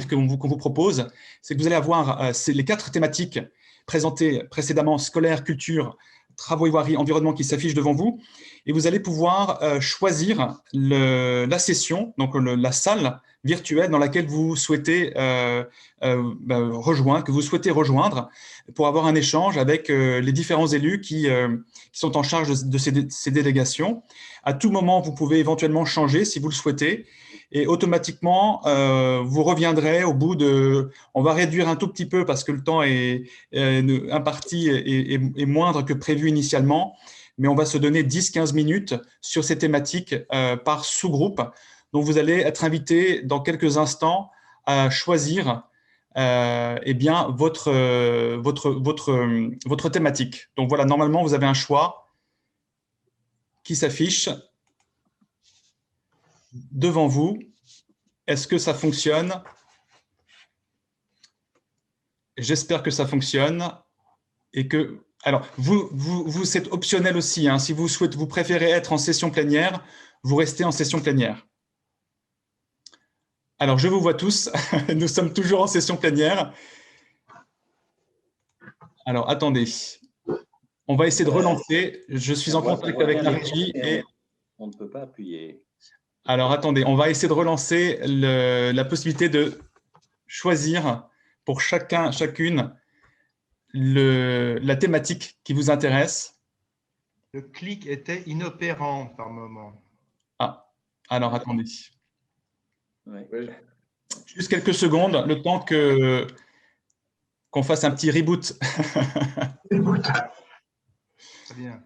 qu'on vous propose, c'est que vous allez avoir les 4 thématiques présentées précédemment, scolaire, culture, travaux et voirie, environnement, qui s'affichent devant vous. Et vous allez pouvoir choisir la session, donc la salle virtuelle dans laquelle vous souhaitez rejoindre pour avoir un échange avec les différents élus qui sont en charge de ces délégations. À tout moment, vous pouvez éventuellement changer si vous le souhaitez et automatiquement, vous reviendrez au bout de… On va réduire un tout petit peu parce que le temps imparti est moindre que prévu initialement, mais on va se donner 10-15 minutes sur ces thématiques par sous-groupe. Donc, vous allez être invité dans quelques instants à choisir votre thématique. Donc, voilà, normalement, vous avez un choix qui s'affiche devant vous. Est-ce que ça fonctionne? J'espère que ça fonctionne et que… Alors, c'est optionnel aussi. Hein, si vous préférez être en session plénière, vous restez en session plénière. Alors, je vous vois tous. Nous sommes toujours en session plénière. Alors, attendez. On va essayer de relancer. Je suis en contact avec la régie et… On ne peut pas appuyer. Alors, attendez. On va essayer de relancer la possibilité de choisir pour chacune la thématique qui vous intéresse. Le clic était inopérant par moment. Ah, alors attendez. Oui. Juste quelques secondes, le temps qu'on fasse un petit reboot. Très bien.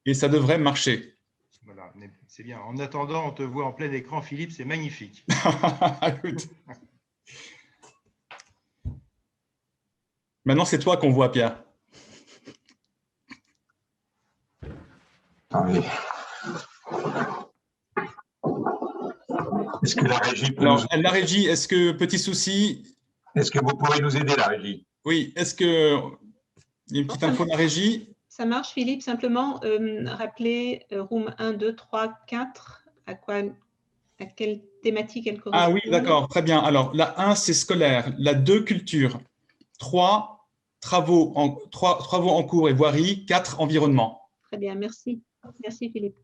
Et ça devrait marcher. Voilà, c'est bien. En attendant, on te voit en plein écran, Philippe, c'est magnifique. Maintenant, c'est toi qu'on voit, Pierre. Attendez. Est-ce que la régie peut Alors, la régie, est-ce que, petit souci… Est-ce que vous pourrez nous aider, la régie? Oui, est-ce que… Il y a une petite info de la régie? Ça marche, Philippe. Simplement, rappeler room 1, 2, 3, 4, à quelle thématique elle correspond. Ah oui, d'accord, très bien. Alors, la 1, c'est scolaire. La 2, culture. 3, travaux en cours et voirie. 4, environnement. Très bien, merci. Merci, Philippe.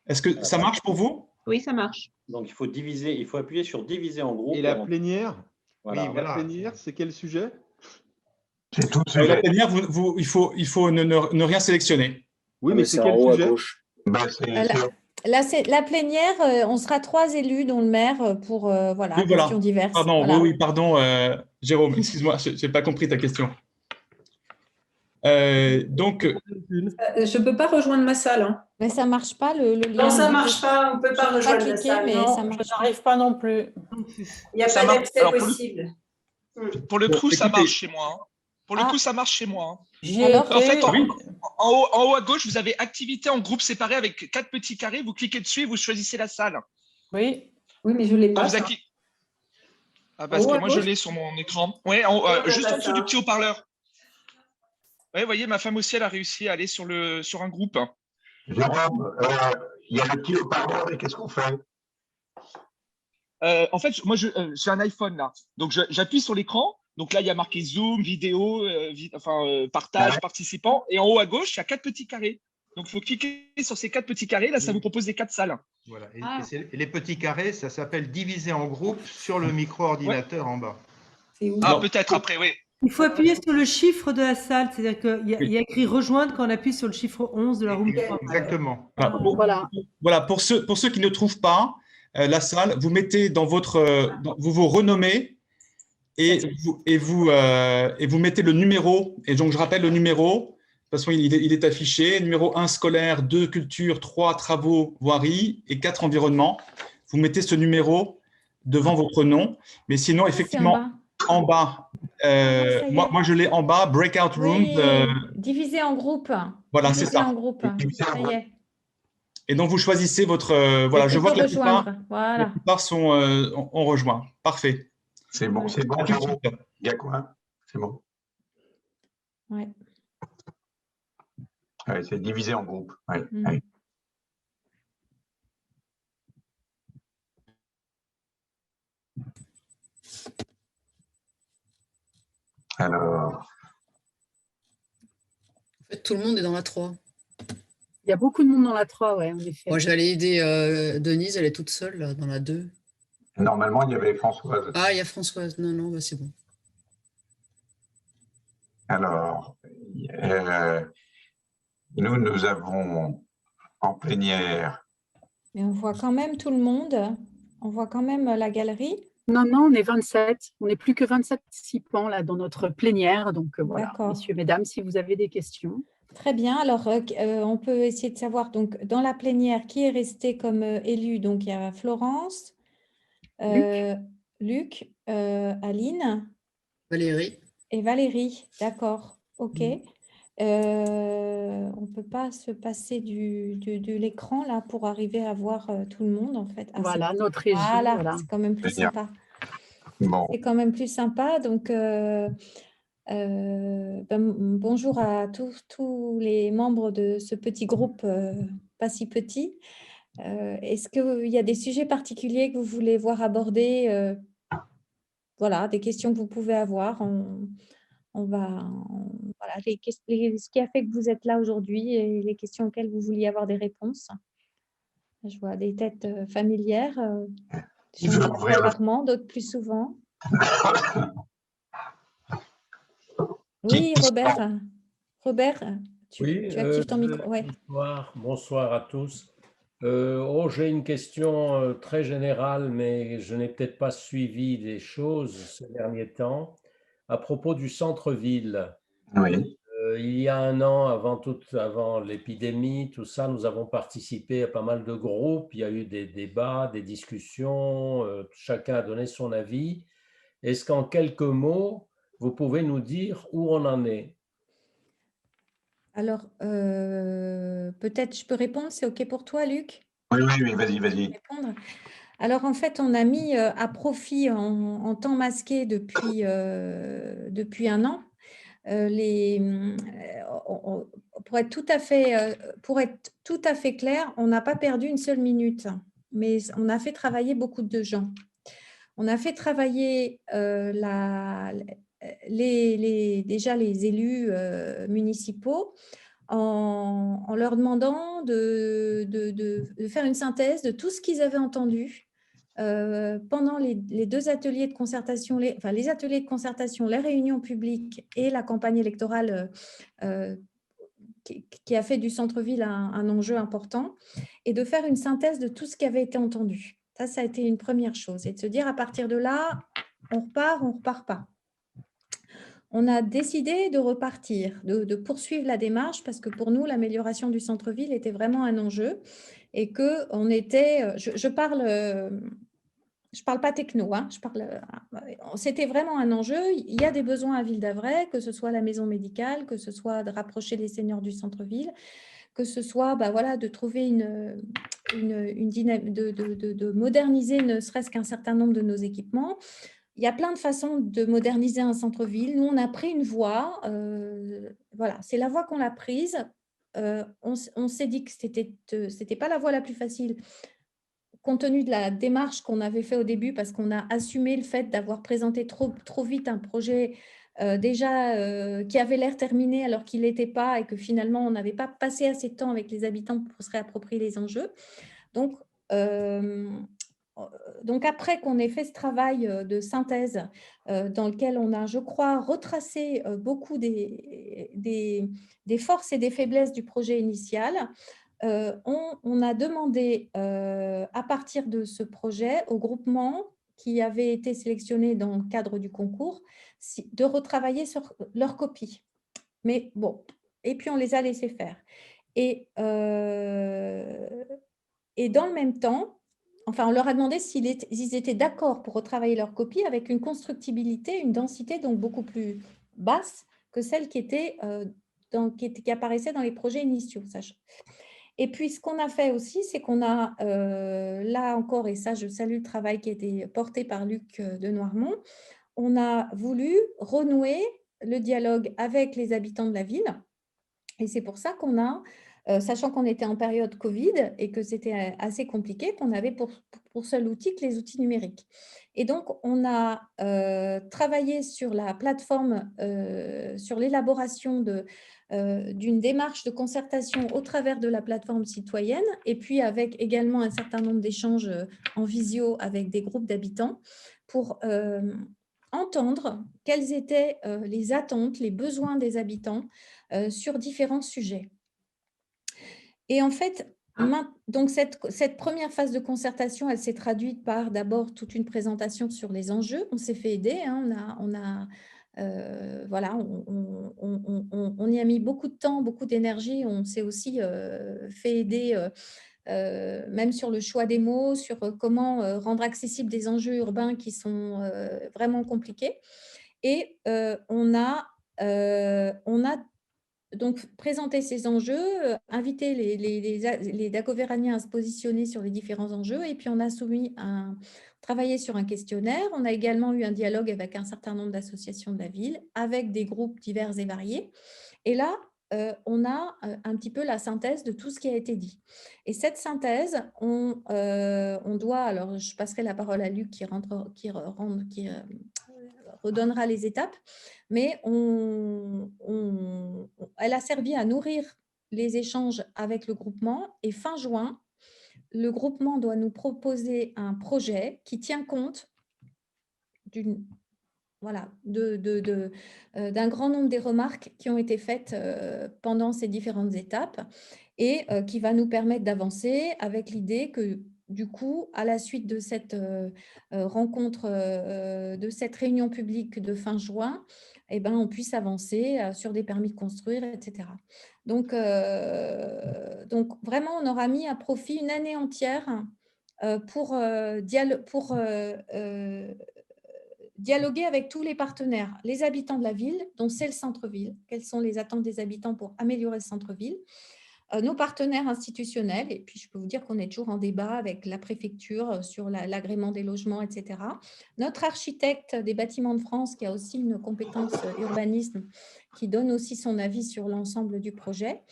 Est-ce que ça marche pour vous? Oui, ça marche. Donc, il faut appuyer sur diviser en groupe. Et la plénière? Voilà. Oui, voilà. La plénière, c'est quel sujet? C'est tout La plénière, il faut ne rien sélectionner. Oui, mais c'est quel sujet? Là, c'est la plénière. On sera 3 élus, dont le maire, pour voilà, Oui, questions diverses. Pardon, voilà. oui, pardon, Jérôme, excuse-moi, je n'ai pas compris ta question. Donc, je ne peux pas rejoindre ma salle. Hein. Mais ça ne marche pas, le lien. Non, ça ne marche pas. On ne peut pas rejoindre cliquer, la salle. mais Non, ça marche. je n'arrive pas non plus. Il n'y a pas d'accès possible. Pour le coup, ça marche chez moi. Hein. Pour le coup, ça marche chez moi. Hein. Alors, en fait, en haut à gauche, vous avez activité en groupe séparé avec 4 petits carrés. Vous cliquez dessus et vous choisissez la salle. Oui, mais je ne l'ai pas. Ah, parce que moi, je l'ai sur mon écran. Oui, juste en dessous du petit haut-parleur. Oui, vous voyez, ma femme aussi, elle a réussi à aller sur un groupe. Jérôme, il y a le petit haut-parleur et qu'est-ce qu'on fait? En fait, moi, j'ai un iPhone là. Donc, j'appuie sur l'écran. Donc là, il y a marqué Zoom, vidéo, partage, participants. Et en haut à gauche, il y a 4 petits carrés. Donc, il faut cliquer sur ces 4 petits carrés. Là, ça vous propose les 4 salles. Voilà. Et les petits carrés, ça s'appelle diviser en groupe sur le micro-ordinateur en bas. Ah, peut-être après, oui. Il faut appuyer sur le chiffre de la salle, c'est-à-dire qu'il y a écrit rejoindre quand on appuie sur le chiffre 11 de la room. Exactement. Voilà, pour ceux qui ne trouvent pas la salle, vous mettez dans vous vous renommez et vous mettez le numéro. Et donc, je rappelle le numéro, toute façon, il est affiché. Numéro 1, scolaire, 2, culture, 3, travaux, voirie et 4, environnement. Vous mettez ce numéro devant votre nom. Mais sinon, effectivement, en bas, moi, je l'ai en bas, breakout rooms. Divisé en groupes. Voilà, c'est ça. En groupe. Ça y est. Et donc, vous choisissez votre… voilà, je vois que la plupart sont, ont rejoint. Parfait. C'est bon, c'est bon. Il y a quoi? C'est bon. Ouais. Ouais, c'est divisé en groupes. Ouais, ouais. Alors… En fait, tout le monde est dans la 3. Il y a beaucoup de monde dans la 3, ouais, en effet. Moi, j'allais aider Denise, elle est toute seule là, dans la 2. Normalement, il y avait Françoise. Ah, il y a Françoise. Non, non, bah, c'est bon. Alors, nous avons en plénière… Mais on voit quand même tout le monde. On voit quand même la galerie. Non, non, on est 27. On n'est plus que 27 participants là, dans notre plénière. Donc, voilà, messieurs, mesdames, si vous avez des questions. Très bien. Alors, on peut essayer de savoir, donc, dans la plénière, qui est resté comme élu. Donc, il y a Florence, Luc, Aline. Valérie. Et Valérie, d'accord. OK. On ne peut pas se passer de l'écran là pour arriver à voir tout le monde, en fait. Voilà, notre régie. Voilà, c'est quand même plus sympa. Bon. C'est quand même plus sympa. Donc, bonjour à tous les membres de ce petit groupe, pas si petit. Est-ce qu'il y a des sujets particuliers que vous voulez voir abordés? Voilà, des questions que vous pouvez avoir. Voilà, ce qui a fait que vous êtes là aujourd'hui et les questions auxquelles vous vouliez avoir des réponses. Je vois des têtes familières, des gens plus rarement, d'autres plus souvent. Oui, Robert. Robert, tu actives ton micro. Ouais. Bonsoir à tous. J'ai une question très générale, mais je n'ai peut-être pas suivi des choses ces derniers temps. À propos du centre-ville, oui. Il y a un an, avant l'épidémie, tout ça, nous avons participé à pas mal de groupes. Il y a eu des débats, des discussions, chacun a donné son avis. Est-ce qu'en quelques mots, vous pouvez nous dire où on en est? Alors, peut-être je peux répondre, c'est OK pour toi, Luc? Oui, vas-y. Alors, en fait, on a mis à profit en temps masqué depuis un an. Pour être tout à fait clair, on n'a pas perdu une seule minute, mais on a fait travailler beaucoup de gens. On a fait travailler déjà les élus municipaux en leur demandant de faire une synthèse de tout ce qu'ils avaient entendu pendant les deux ateliers de concertation, les ateliers de concertation, les réunions publiques et la campagne électorale qui a fait du centre-ville un enjeu important, et de faire une synthèse de tout ce qui avait été entendu. Ça a été une première chose, et de se dire à partir de là, on repart pas. On a décidé de repartir, de poursuivre la démarche, parce que pour nous, l'amélioration du centre-ville était vraiment un enjeu, et qu'on était, je parle pas techno, hein, c'était vraiment un enjeu. Il y a des besoins à Ville-d'Avray, que ce soit la maison médicale, que ce soit de rapprocher les seniors du centre-ville, que ce soit de trouver une dynamique, de moderniser ne serait-ce qu'un certain nombre de nos équipements. Il y a plein de façons de moderniser un centre-ville. Nous, on a pris une voie, voilà, c'est la voie qu'on a prise. On s'est dit que c'était pas la voie la plus facile, compte tenu de la démarche qu'on avait fait au début, parce qu'on a assumé le fait d'avoir présenté trop vite un projet qui avait l'air terminé alors qu'il n'était pas, et que finalement, on n'avait pas passé assez de temps avec les habitants pour se réapproprier les enjeux. Donc après qu'on ait fait ce travail de synthèse dans lequel on a, je crois, retracé beaucoup des forces et des faiblesses du projet initial, on a demandé à partir de ce projet au groupement qui avait été sélectionné dans le cadre du concours de retravailler sur leur copie. Mais bon, et puis on les a laissés faire. Et dans le même temps, enfin, on leur a demandé s'ils étaient d'accord pour retravailler leur copie avec une constructibilité, une densité donc beaucoup plus basse que celle qui apparaissait dans les projets initiaux. Et puis, ce qu'on a fait aussi, c'est qu'on a, là encore, et ça, je salue le travail qui a été porté par Luc de Noirmont, on a voulu renouer le dialogue avec les habitants de la ville. Et c'est pour ça qu'on a, sachant qu'on était en période Covid et que c'était assez compliqué, qu'on avait pour seul outil que les outils numériques. Et donc, on a travaillé sur la plateforme, sur l'élaboration d'une démarche de concertation au travers de la plateforme citoyenne, et puis avec également un certain nombre d'échanges en visio avec des groupes d'habitants pour entendre quelles étaient les attentes, les besoins des habitants sur différents sujets. Et en fait, donc cette première phase de concertation, elle s'est traduite par d'abord toute une présentation sur les enjeux. On s'est fait aider, hein, voilà, on y a mis beaucoup de temps, beaucoup d'énergie. On s'est aussi fait aider même sur le choix des mots, sur comment rendre accessibles des enjeux urbains qui sont vraiment compliqués. Et on a donc présenté ces enjeux, invité les Dagovéraniens à se positionner sur les différents enjeux, et puis on a travaillé sur un questionnaire. On a également eu un dialogue avec un certain nombre d'associations de la ville, avec des groupes divers et variés. Et là, on a un petit peu la synthèse de tout ce qui a été dit. Et cette synthèse, on doit, alors je passerai la parole à Luc qui redonnera les étapes, mais elle a servi à nourrir les échanges avec le groupement, et fin juin, le groupement doit nous proposer un projet qui tient compte d'un grand nombre des remarques qui ont été faites pendant ces différentes étapes, et qui va nous permettre d'avancer avec l'idée que, du coup, à la suite de cette rencontre, de cette réunion publique de fin juin, eh ben, on puisse avancer sur des permis de construire, etc. Donc vraiment, on aura mis à profit une année entière pour dialoguer avec tous les partenaires, les habitants de la ville, dont c'est le centre-ville, quelles sont les attentes des habitants pour améliorer le centre-ville, nos partenaires institutionnels, et puis je peux vous dire qu'on est toujours en débat avec la préfecture sur l'agrément des logements, etc. Notre architecte des bâtiments de France, qui a aussi une compétence urbanisme, qui donne aussi son avis sur l'ensemble du projet.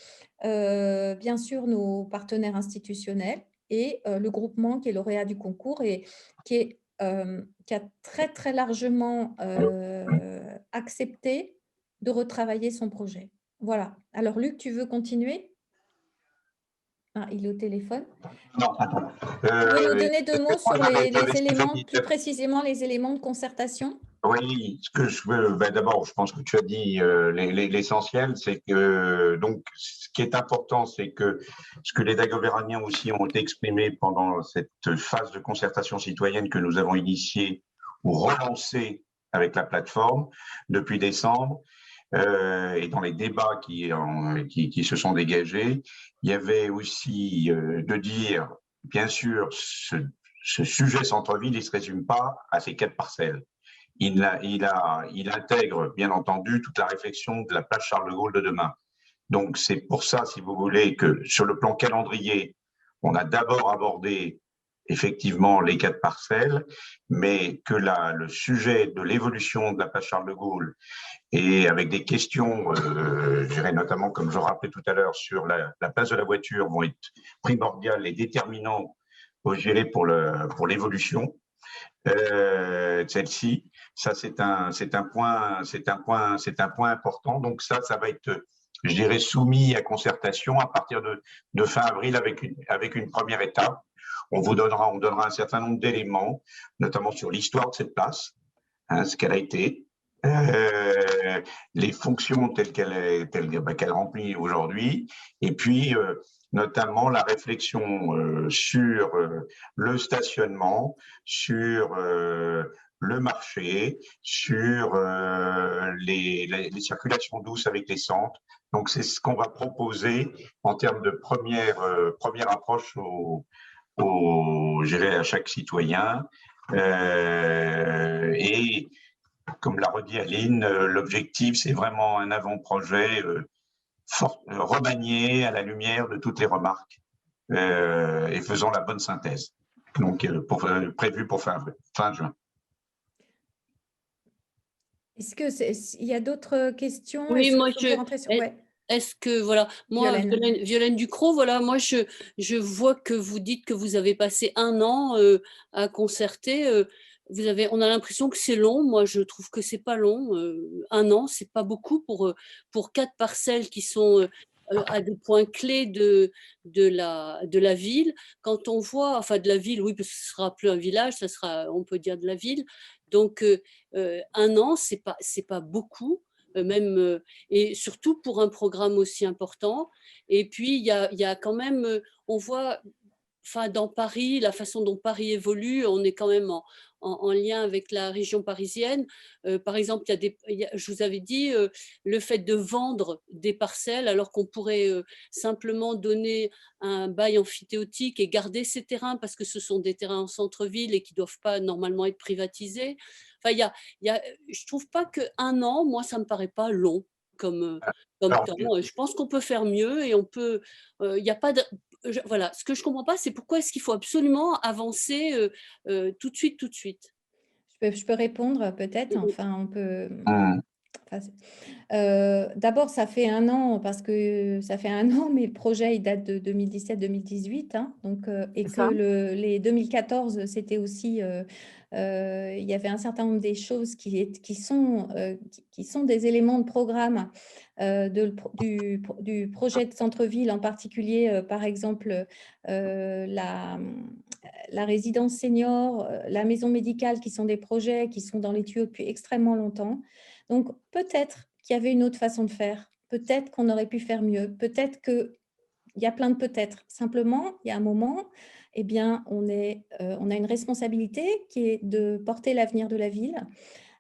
Bien sûr, nos partenaires institutionnels et le groupement qui est lauréat du concours et qui a très, très largement accepté de retravailler son projet. Voilà. Alors, Luc, tu veux continuer ? Ah, il est au téléphone. Non. Tu veux nous donner 2 mots sur les éléments, plus précisément les éléments de concertation ? Oui, ce que je veux, d'abord, je pense que tu as dit l'essentiel, c'est que, donc, ce qui est important, c'est que ce que les Dagovéraniens aussi ont exprimé pendant cette phase de concertation citoyenne que nous avons initiée ou relancée avec la plateforme depuis décembre, et dans les débats qui se sont dégagés, il y avait aussi de dire, bien sûr, ce sujet centre-ville, il ne se résume pas à ces 4 parcelles. Il intègre, bien entendu, toute la réflexion de la place Charles de Gaulle de demain. Donc, c'est pour ça, si vous voulez, que sur le plan calendrier, on a d'abord abordé effectivement les 4 parcelles, mais que le sujet de l'évolution de la place Charles de Gaulle, et avec des questions, je dirais notamment, comme je rappelais tout à l'heure, sur la place de la voiture, vont être primordiales et déterminants pour l'évolution de celle-ci. Ça, c'est un point important. Donc ça va être, je dirais, soumis à concertation à partir de fin avril avec une première étape. On donnera un certain nombre d'éléments, notamment sur l'histoire de cette place, hein, ce qu'elle a été, les fonctions telles qu'elle remplit aujourd'hui, et puis notamment la réflexion sur le stationnement, sur le marché, sur les circulations douces avec les centres. Donc, c'est ce qu'on va proposer en termes de première approche à chaque citoyen. Et comme l'a redit Aline, l'objectif, c'est vraiment un avant-projet remanié à la lumière de toutes les remarques et faisant la bonne synthèse. Donc, prévu pour fin juin. Est-ce qu'il y a d'autres questions? Oui, moi, est-ce que, voilà, moi, Violaine Ducrot, voilà, moi, je vois que vous dites que vous avez passé 1 an à concerter. On a l'impression que c'est long. Moi, je trouve que c'est pas long. 1 an, c'est pas beaucoup pour 4 parcelles qui sont à des points clés de la ville. Quand on voit, enfin de la ville, oui, parce que ce sera plus un village, ça sera, on peut dire de la ville. Donc 1 an, c'est pas beaucoup. Même, et surtout pour un programme aussi important. Et puis, il y a quand même, on voit, enfin, dans Paris, la façon dont Paris évolue, on est quand même en lien avec la région parisienne. Par exemple, je vous avais dit, le fait de vendre des parcelles alors qu'on pourrait simplement donner un bail amphithéotique et garder ces terrains parce que ce sont des terrains en centre-ville et qui ne doivent pas normalement être privatisés. Enfin, je ne trouve pas qu'1 an, moi, ça ne me paraît pas long comme temps. Je pense qu'on peut faire mieux et on peut. Il n'y a pas de. Voilà, ce que je ne comprends pas, c'est pourquoi est-ce qu'il faut absolument avancer tout de suite. Je peux répondre peut-être. Enfin, on peut. D'abord, ça fait 1 an, parce que ça fait 1 an, mais le projet il date de 2017-2018. Hein, donc, et que les 2014, c'était aussi. Il y avait un certain nombre des choses qui sont des éléments de programme du projet de centre-ville, en particulier, par exemple, la résidence senior, la maison médicale, qui sont des projets qui sont dans les tuyaux depuis extrêmement longtemps. Donc, peut-être qu'il y avait une autre façon de faire. Peut-être qu'on aurait pu faire mieux. Peut-être qu'il y a plein de peut-être. Simplement, il y a un moment, eh bien, on a une responsabilité qui est de porter l'avenir de la ville.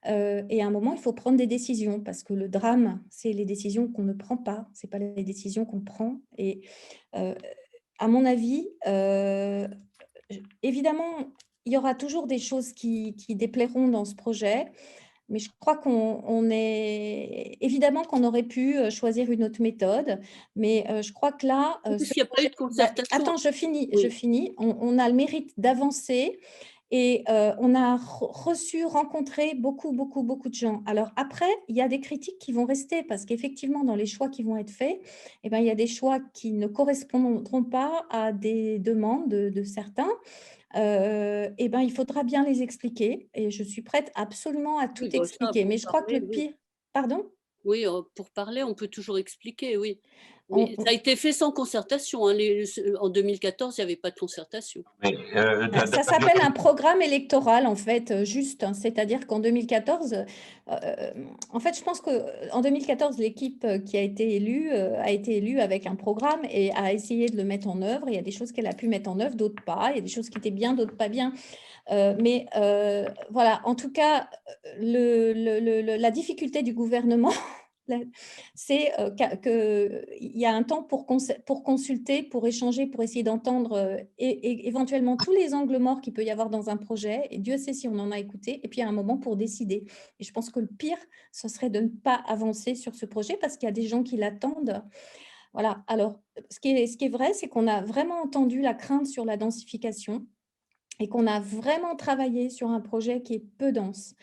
Et à un moment, il faut prendre des décisions, parce que le drame, c'est les décisions qu'on ne prend pas. Ce n'est pas les décisions qu'on prend. Et à mon avis, évidemment, il y aura toujours des choses qui déplairont dans ce projet. Mais je crois évidemment qu'on aurait pu choisir une autre méthode, mais je crois que là… Parce qu'il n'y a pas eu de concertation. Attends, je finis. On a le mérite d'avancer et on a rencontré beaucoup de gens. Alors après, il y a des critiques qui vont rester parce qu'effectivement, dans les choix qui vont être faits, eh ben, il y a des choix qui ne correspondront pas à des demandes de certains. Eh ben, il faudra bien les expliquer et je suis prête absolument à tout expliquer. Mais je crois que le pire… Pardon ? Oui, pour parler, on peut toujours expliquer, oui. Mais ça a été fait sans concertation. Hein. En 2014, il n'y avait pas de concertation. Ça s'appelle un programme électoral, en fait, juste. Hein. C'est-à-dire qu'en 2014, en fait, je pense qu'en 2014, l'équipe qui a été élue avec un programme et a essayé de le mettre en œuvre. Il y a des choses qu'elle a pu mettre en œuvre, d'autres pas. Il y a des choses qui étaient bien, d'autres pas bien. Mais voilà, en tout cas, la difficulté du gouvernement, c'est qu'il y a un temps pour consulter, pour échanger, pour essayer d'entendre et éventuellement tous les angles morts qu'il peut y avoir dans un projet. Et Dieu sait si on en a écouté. Et puis, il y a un moment pour décider. Et je pense que le pire, ce serait de ne pas avancer sur ce projet parce qu'il y a des gens qui l'attendent. Voilà. Alors, ce qui est vrai, c'est qu'on a vraiment entendu la crainte sur la densification et qu'on a vraiment travaillé sur un projet qui est peu dense.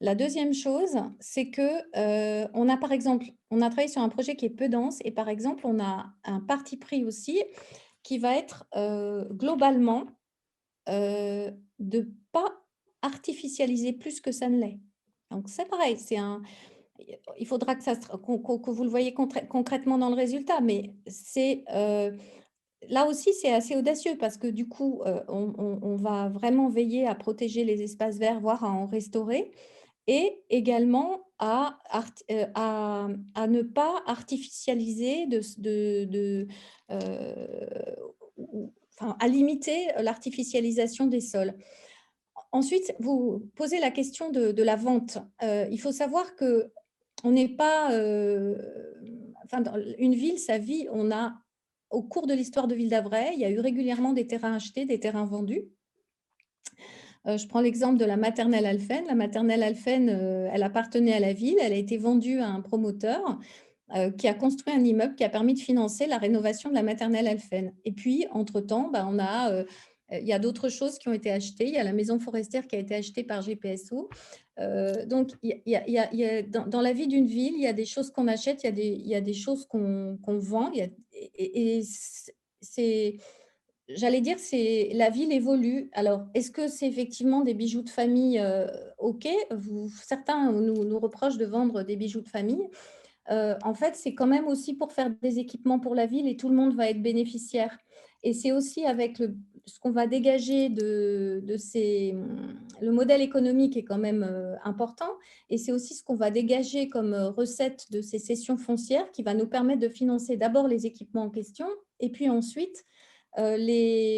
La deuxième chose, c'est que on a travaillé sur un projet qui est peu dense et par exemple, on a un parti pris aussi qui va être globalement de ne pas artificialiser plus que ça ne l'est. Donc, c'est pareil, il faudra que vous le voyez concrètement dans le résultat, mais c'est… Là aussi, c'est assez audacieux parce que du coup, on va vraiment veiller à protéger les espaces verts, voire à en restaurer, et également à ne pas artificialiser, à limiter l'artificialisation des sols. Ensuite, vous posez la question de la vente. Il faut savoir que on n'est pas… enfin, dans une ville, sa vie, on a… Au cours de l'histoire de Ville d'Avray, il y a eu régulièrement des terrains achetés, des terrains vendus. Je prends l'exemple de la maternelle Alphen. La maternelle Alphen, elle appartenait à la ville. Elle a été vendue à un promoteur qui a construit un immeuble qui a permis de financer la rénovation de la maternelle Alphen. Et puis, entre-temps, on a… il y a d'autres choses qui ont été achetées. Il y a la maison forestière qui a été achetée par GPSO. Donc, dans la vie d'une ville, il y a des choses qu'on achète, il y a des choses qu'on vend. Et c'est… J'allais dire, la ville évolue. Alors, est-ce que c'est effectivement des bijoux de famille? OK. Certains nous reprochent de vendre des bijoux de famille. En fait, c'est quand même aussi pour faire des équipements pour la ville et tout le monde va être bénéficiaire. Et c'est aussi avec ce qu'on va dégager le modèle économique est quand même important. Et c'est aussi ce qu'on va dégager comme recette de ces cessions foncières qui va nous permettre de financer d'abord les équipements en question et puis ensuite de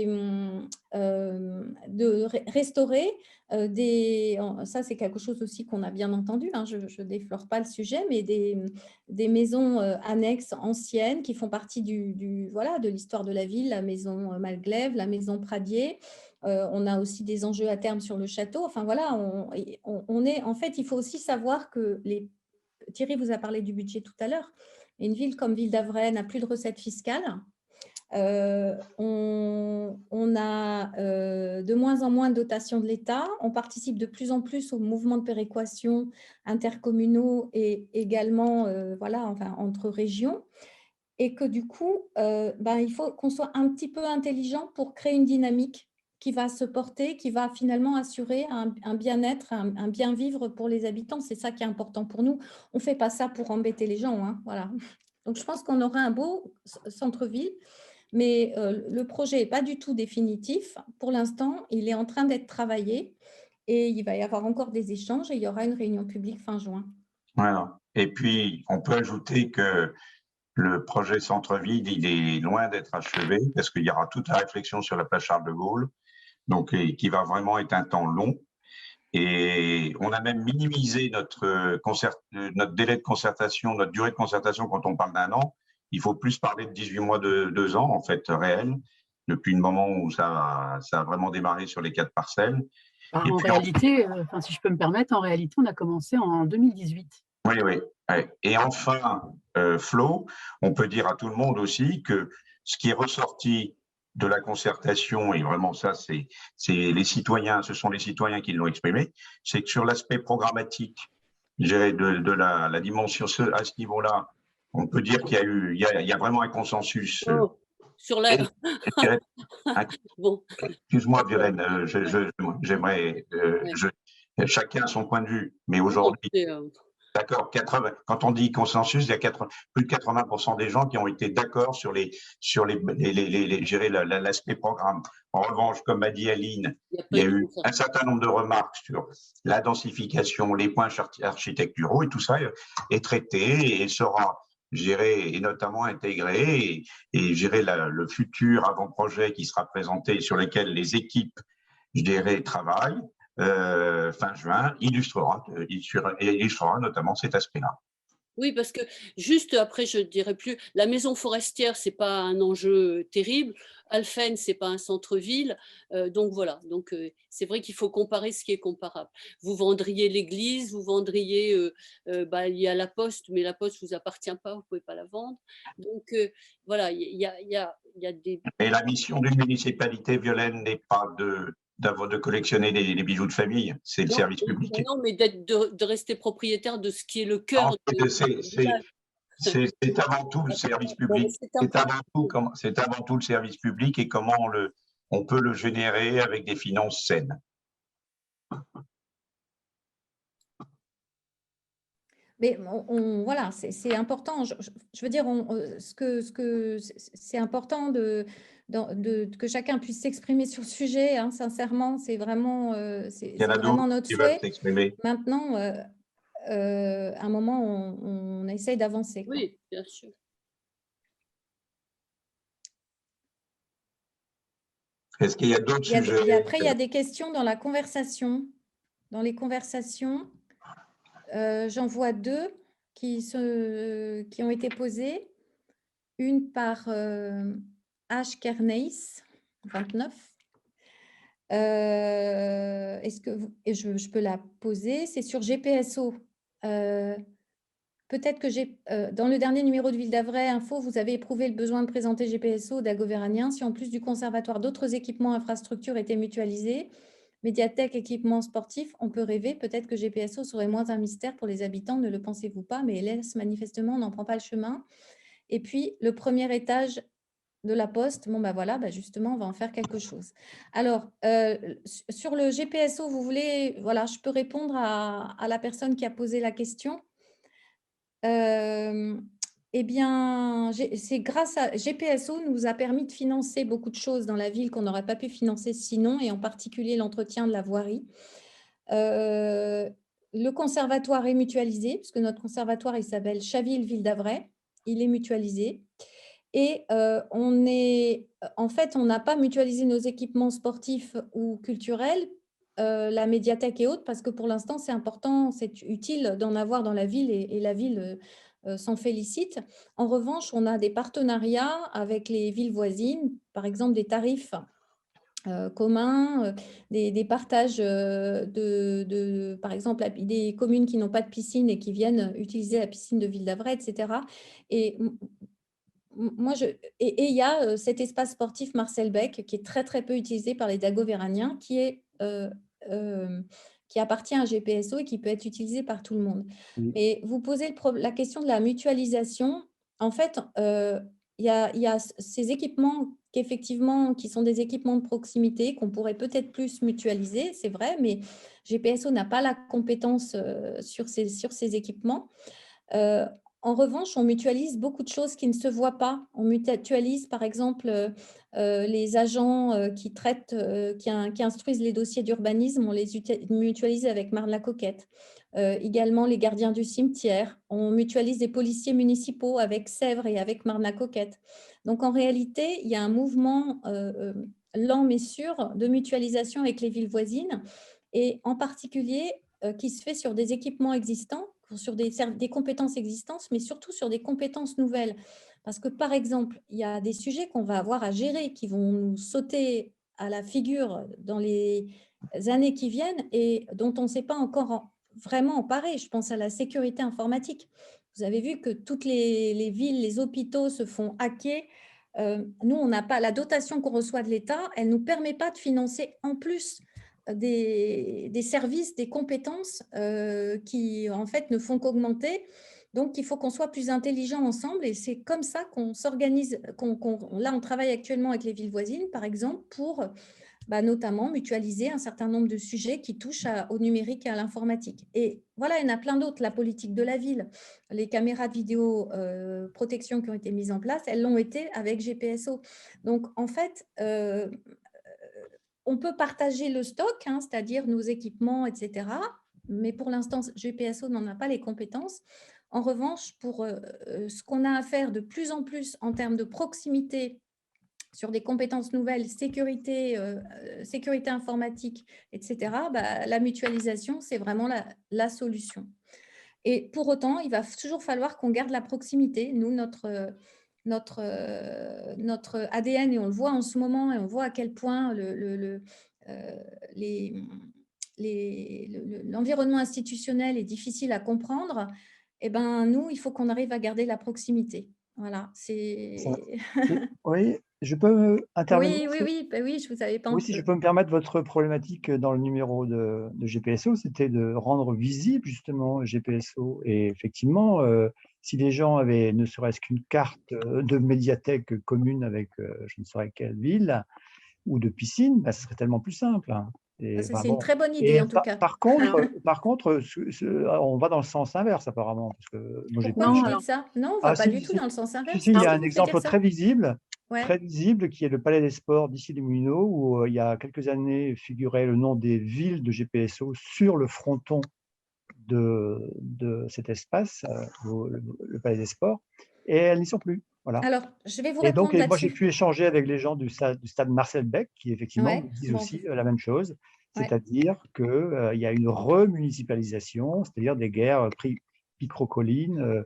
restaurer ça c'est quelque chose aussi qu'on a bien entendu, hein, je ne déflore pas le sujet, mais des maisons annexes anciennes qui font partie de l'histoire de la ville, la maison Malglaive, la maison Pradier. On a aussi des enjeux à terme sur le château. Enfin voilà, en fait, il faut aussi savoir que Thierry vous a parlé du budget tout à l'heure. Une ville comme Ville d'Avray n'a plus de recettes fiscales. On a de moins en moins de dotations de l'État. On participe de plus en plus aux mouvements de péréquation intercommunaux et également entre régions. Et que du coup, il faut qu'on soit un petit peu intelligent pour créer une dynamique qui va se porter, qui va finalement assurer un bien-être, un bien-vivre pour les habitants. C'est ça qui est important pour nous. On ne fait pas ça pour embêter les gens. Hein, voilà. Donc, je pense qu'on aura un beau centre-ville. Mais le projet n'est pas du tout définitif. Pour l'instant, il est en train d'être travaillé et il va y avoir encore des échanges et il y aura une réunion publique fin juin. Voilà. Et puis, on peut ajouter que le projet centre-ville, il est loin d'être achevé parce qu'il y aura toute la réflexion sur la place Charles de Gaulle, donc qui va vraiment être un temps long. Et on a même minimisé notre délai de concertation, notre durée de concertation quand on parle d'1 an. Il faut plus parler de 18 mois de 2 ans, en fait, réel, depuis le moment où ça a vraiment démarré sur les 4 parcelles. En réalité, si je peux me permettre, en réalité, on a commencé en 2018. Oui. Et enfin, Flo, on peut dire à tout le monde aussi que ce qui est ressorti de la concertation, et vraiment ça, c'est les citoyens, ce sont les citoyens qui l'ont exprimé, c'est que sur l'aspect programmatique, je dirais de la dimension à ce niveau-là, on peut dire qu'il y a vraiment un consensus. Sur la… Bon. Excuse-moi, Violaine, j'aimerais… chacun a son point de vue, mais aujourd'hui… D'accord, quand on dit consensus, il y a plus de 80% des gens qui ont été d'accord sur l'aspect programme. En revanche, comme a dit Aline, il y a eu un certain nombre de remarques sur la densification, les points architecturaux, et tout ça est traité et sera géré et notamment intégré, et gérer le futur avant-projet qui sera présenté, sur lequel les équipes, je dirais, travaillent. Fin juin, illustrera notamment cet aspect-là. Oui, parce que juste après, je ne dirais plus, la maison forestière, ce n'est pas un enjeu terrible. Alphen, ce n'est pas un centre-ville. Donc voilà, c'est vrai qu'il faut comparer ce qui est comparable. Vous vendriez l'église, vous vendriez, il y a la Poste, mais la Poste ne vous appartient pas, vous ne pouvez pas la vendre. Donc voilà, il y a des… Et la mission d'une municipalité, Violaine, n'est pas de collectionner les bijoux de famille, c'est le service public. Non, mais de rester propriétaire de ce qui est le cœur. C'est avant tout le service public. C'est avant tout le service public et comment on peut le générer avec des finances saines. Mais voilà, c'est important. Je veux dire, c'est important que chacun puisse s'exprimer sur le sujet. Hein, sincèrement, c'est vraiment notre souhait. Maintenant, à un moment, on essaye d'avancer. Oui, bien sûr. Est-ce qu'il y a d'autres sujets? Après, il y a des questions dans la conversation. Dans les conversations, j'en vois deux qui ont été posées. Une par H. Kerneis, 29. Est-ce que je peux la poser? C'est sur GPSO. Peut-être que dans le dernier numéro de Ville d'Avray Info, vous avez éprouvé le besoin de présenter GPSO d'Agoveranien. Si en plus du conservatoire, d'autres équipements, infrastructures étaient mutualisés, médiathèque, équipements sportifs, on peut rêver. Peut-être que GPSO serait moins un mystère pour les habitants, ne le pensez-vous pas? Mais hélas, manifestement, on n'en prend pas le chemin. Et puis, le premier étage de la Poste, bon, voilà, justement, on va en faire quelque chose. Alors, sur le GPSO, vous voulez, voilà, je peux répondre à la personne qui a posé la question. Eh bien, c'est grâce à GPSO nous a permis de financer beaucoup de choses dans la ville qu'on n'aurait pas pu financer sinon, et en particulier l'entretien de la voirie. Le conservatoire est mutualisé, puisque notre conservatoire, il s'appelle Chaville Ville d'Avray, il est mutualisé. Et en fait, on n'a pas mutualisé nos équipements sportifs ou culturels, la médiathèque et autres, parce que pour l'instant, c'est important, c'est utile d'en avoir dans la ville et la ville s'en félicite. En revanche, on a des partenariats avec les villes voisines, par exemple des tarifs communs, des partages par exemple, des communes qui n'ont pas de piscine et qui viennent utiliser la piscine de Ville d'Avray, etc. Et moi, il y a cet espace sportif Marcel Beck qui est très, très peu utilisé par les Dagovéraniens, qui appartient à GPSO et qui peut être utilisé par tout le monde. Mais vous posez la question de la mutualisation. En fait, il y a ces équipements qui sont des équipements de proximité qu'on pourrait peut-être plus mutualiser, c'est vrai, mais GPSO n'a pas la compétence sur ces équipements. En revanche, on mutualise beaucoup de choses qui ne se voient pas. On mutualise, par exemple, les agents qui traitent, qui instruisent les dossiers d'urbanisme, on les mutualise avec Marne-la-Coquette. Également, les gardiens du cimetière. On mutualise des policiers municipaux avec Sèvres et avec Marne-la-Coquette. Donc, en réalité, il y a un mouvement lent mais sûr de mutualisation avec les villes voisines, et en particulier qui se fait sur des équipements existants, sur des compétences existantes, mais surtout sur des compétences nouvelles. Parce que, par exemple, il y a des sujets qu'on va avoir à gérer qui vont nous sauter à la figure dans les années qui viennent et dont on ne s'est pas encore vraiment emparé. Je pense à la sécurité informatique. Vous avez vu que toutes les villes, les hôpitaux se font hacker. Nous, on n'a pas la dotation qu'on reçoit de l'État, elle ne nous permet pas de financer en plus des services, des compétences qui, en fait, ne font qu'augmenter. Donc, il faut qu'on soit plus intelligents ensemble et c'est comme ça qu'on s'organise. Là, on travaille actuellement avec les villes voisines, par exemple, pour notamment mutualiser un certain nombre de sujets qui touchent au numérique et à l'informatique. Et voilà, il y en a plein d'autres. La politique de la ville, les caméras de vidéo protection qui ont été mises en place, elles l'ont été avec GPSO. Donc, en fait, on peut partager le stock, c'est-à-dire nos équipements, etc. Mais pour l'instant, GPSO n'en a pas les compétences. En revanche, pour ce qu'on a à faire de plus en plus en termes de proximité sur des compétences nouvelles, sécurité informatique, etc., la mutualisation, c'est vraiment la solution. Et pour autant, il va toujours falloir qu'on garde la proximité. Nous, notre ADN, et on le voit en ce moment, et on voit à quel point l'environnement institutionnel est difficile à comprendre. Eh ben, nous, il faut qu'on arrive à garder la proximité. Voilà, c'est… Oui, je peux intervenir? Oui, je vous avais pas… Oui, si je peux me permettre, votre problématique dans le numéro de GPSO, c'était de rendre visible justement GPSO. Et effectivement, si les gens avaient ne serait-ce qu'une carte de médiathèque commune avec je ne saurais quelle ville ou de piscine, ce serait tellement plus simple. C'est une très bonne idée, en tout cas. Par contre, on va dans le sens inverse apparemment. Parce que moi, pourquoi vous dites ça? Non, on ne va pas du tout dans le sens inverse. Il y a un exemple très visible qui est le Palais des Sports d'Issy-les-Moulineaux, où il y a quelques années figurait le nom des villes de GPSO sur le fronton de cet espace, le Palais des Sports, et elles n'y sont plus. Voilà. Alors, je vais vous Et donc, répondre moi, j'ai là-dessus. pu échanger avec les gens du stade Marcel Beck qui, effectivement, Ouais, me disent bon. aussi la même chose. Ouais. C'est-à-dire qu'il y a une remunicipalisation, c'est-à-dire des guerres picrocolline,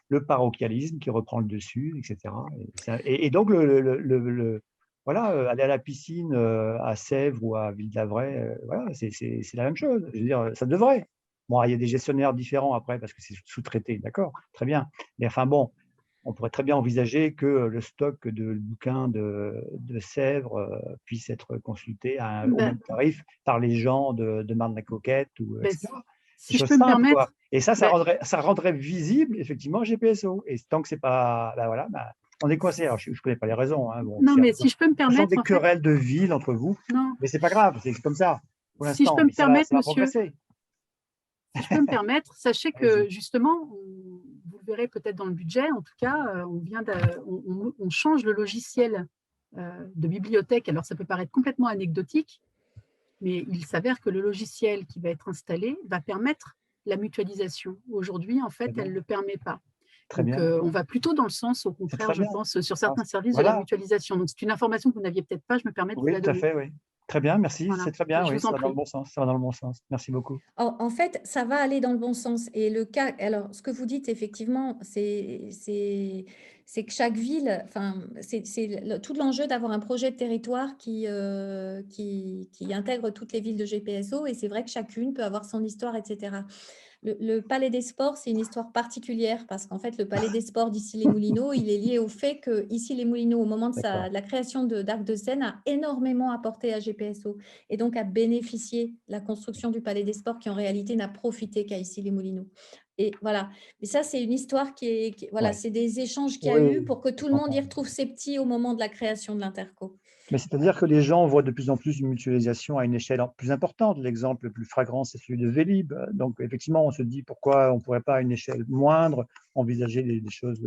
le parochialisme qui reprend le dessus, etc. Et donc, voilà, aller à la piscine à Sèvres ou à Ville-d'Avray, voilà, c'est la même chose. Je veux dire, ça devrait. Bon, il y a des gestionnaires différents après parce que c'est sous-traité, d'accord, très bien. Mais enfin bon, on pourrait très bien envisager que le stock de bouquins de Sèvres puisse être consulté au même tarif par les gens de Marne-la-Coquette, ou, etc. Si je peux me permettre. Et ça rendrait visible, effectivement, GPSO. Et tant que c'est pas. Voilà, on est coincé. Alors, je ne connais pas les raisons. Hein. Bon, non, mais si je peux me permettre. Ce sont des querelles de ville entre vous. Non. Mais ce n'est pas grave, c'est comme ça. Pour si je peux me permettre, monsieur. Si je peux me permettre, sachez que justement, vous le verrez peut-être dans le budget, en tout cas, on change le logiciel de bibliothèque. Alors, ça peut paraître complètement anecdotique, mais il s'avère que le logiciel qui va être installé va permettre la mutualisation. Aujourd'hui, en fait, elle ne le permet pas. Très Donc, on va plutôt dans le sens, au contraire, je pense, sur certains services de la mutualisation. Donc, c'est une information que vous n'aviez peut-être pas, je me permets de vous la donner. Oui, tout à fait, oui. Très bien, merci, voilà. C'est très bien, oui, ça va dans le bon sens, ça va dans le bon sens. Merci beaucoup. En fait, ça va aller dans le bon sens. Et le cas, alors, ce que vous dites, effectivement, c'est que chaque ville, enfin, c'est tout l'enjeu d'avoir un projet de territoire qui intègre toutes les villes de GPSO. Et c'est vrai que chacune peut avoir son histoire, etc. Le Palais des Sports, c'est une histoire particulière parce qu'en fait, le Palais des Sports d'Issy-les-Moulineaux, il est lié au fait que Issy-les-Moulineaux, au moment de la création d'Arc de Seine, a énormément apporté à GPSO et donc a bénéficié de la construction du Palais des Sports qui, en réalité, n'a profité qu'à Issy-les-Moulineaux. Et voilà. Mais ça, c'est une histoire voilà, c'est des échanges qu'il y a eu pour que tout le monde y retrouve ses petits au moment de la création de l'Interco. Mais c'est-à-dire que les gens voient de plus en plus une mutualisation à une échelle plus importante. L'exemple le plus flagrant, c'est celui de Vélib. Donc, effectivement, on se dit pourquoi on ne pourrait pas, à une échelle moindre, envisager des choses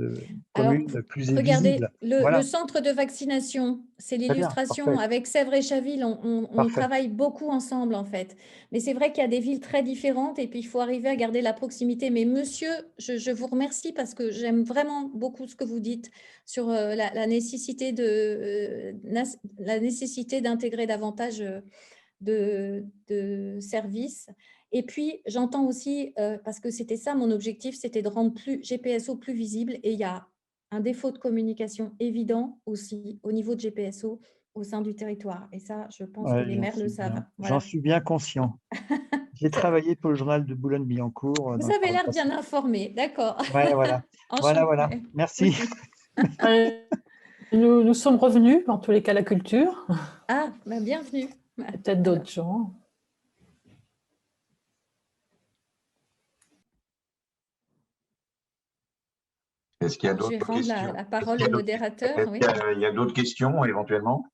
communes, plus regardez, visibles. Le centre de vaccination, c'est l'illustration. Avec Sèvres et Chaville, on travaille beaucoup ensemble, en fait. Mais c'est vrai qu'il y a des villes très différentes et puis il faut arriver à garder la proximité. Mais monsieur, je vous remercie parce que j'aime vraiment beaucoup ce que vous dites sur la nécessité d'intégrer davantage de services. Et puis, j'entends aussi, parce que c'était ça mon objectif, c'était de rendre GPSO plus visible. Et il y a un défaut de communication évident aussi au niveau de GPSO au sein du territoire. Et ça, je pense que les maires le savent. Voilà. J'en suis bien conscient. J'ai travaillé pour le journal de Boulogne-Billancourt. Vous avez l'air bien informé, d'accord. Ouais, voilà. voilà. Merci. Nous sommes revenus, en tous les cas, la culture. Ah, bienvenue. Peut-être d'autres gens. Est-ce qu'il y a d'autres questions? Je vais rendre la parole au modérateur. Oui. Il y a d'autres questions, éventuellement?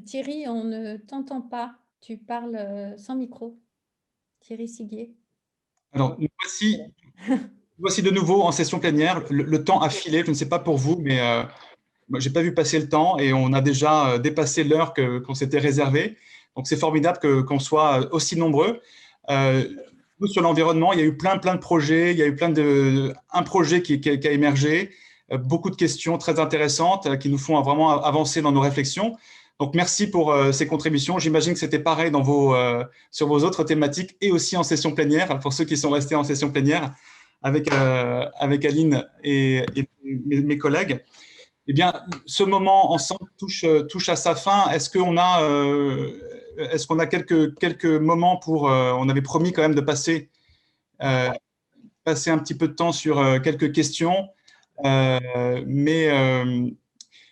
Thierry, on ne t'entend pas. Tu parles sans micro. Thierry Siguier. Alors, voici de nouveau en session plénière. Le temps a filé, je ne sais pas pour vous, mais moi, je n'ai pas vu passer le temps et on a déjà dépassé l'heure qu'on s'était réservée. Donc, c'est formidable qu'on soit aussi nombreux. Sur l'environnement, il y a eu plein de projets. Il y a eu un projet qui a émergé, beaucoup de questions très intéressantes qui nous font vraiment avancer dans nos réflexions. Donc, merci pour ces contributions. J'imagine que c'était pareil sur vos autres thématiques et aussi en session plénière, pour ceux qui sont restés en session plénière avec Aline et mes collègues. Eh bien, ce moment ensemble touche à sa fin. Est-ce qu'on a quelques moments pour… on avait promis quand même de passer un petit peu de temps sur quelques questions.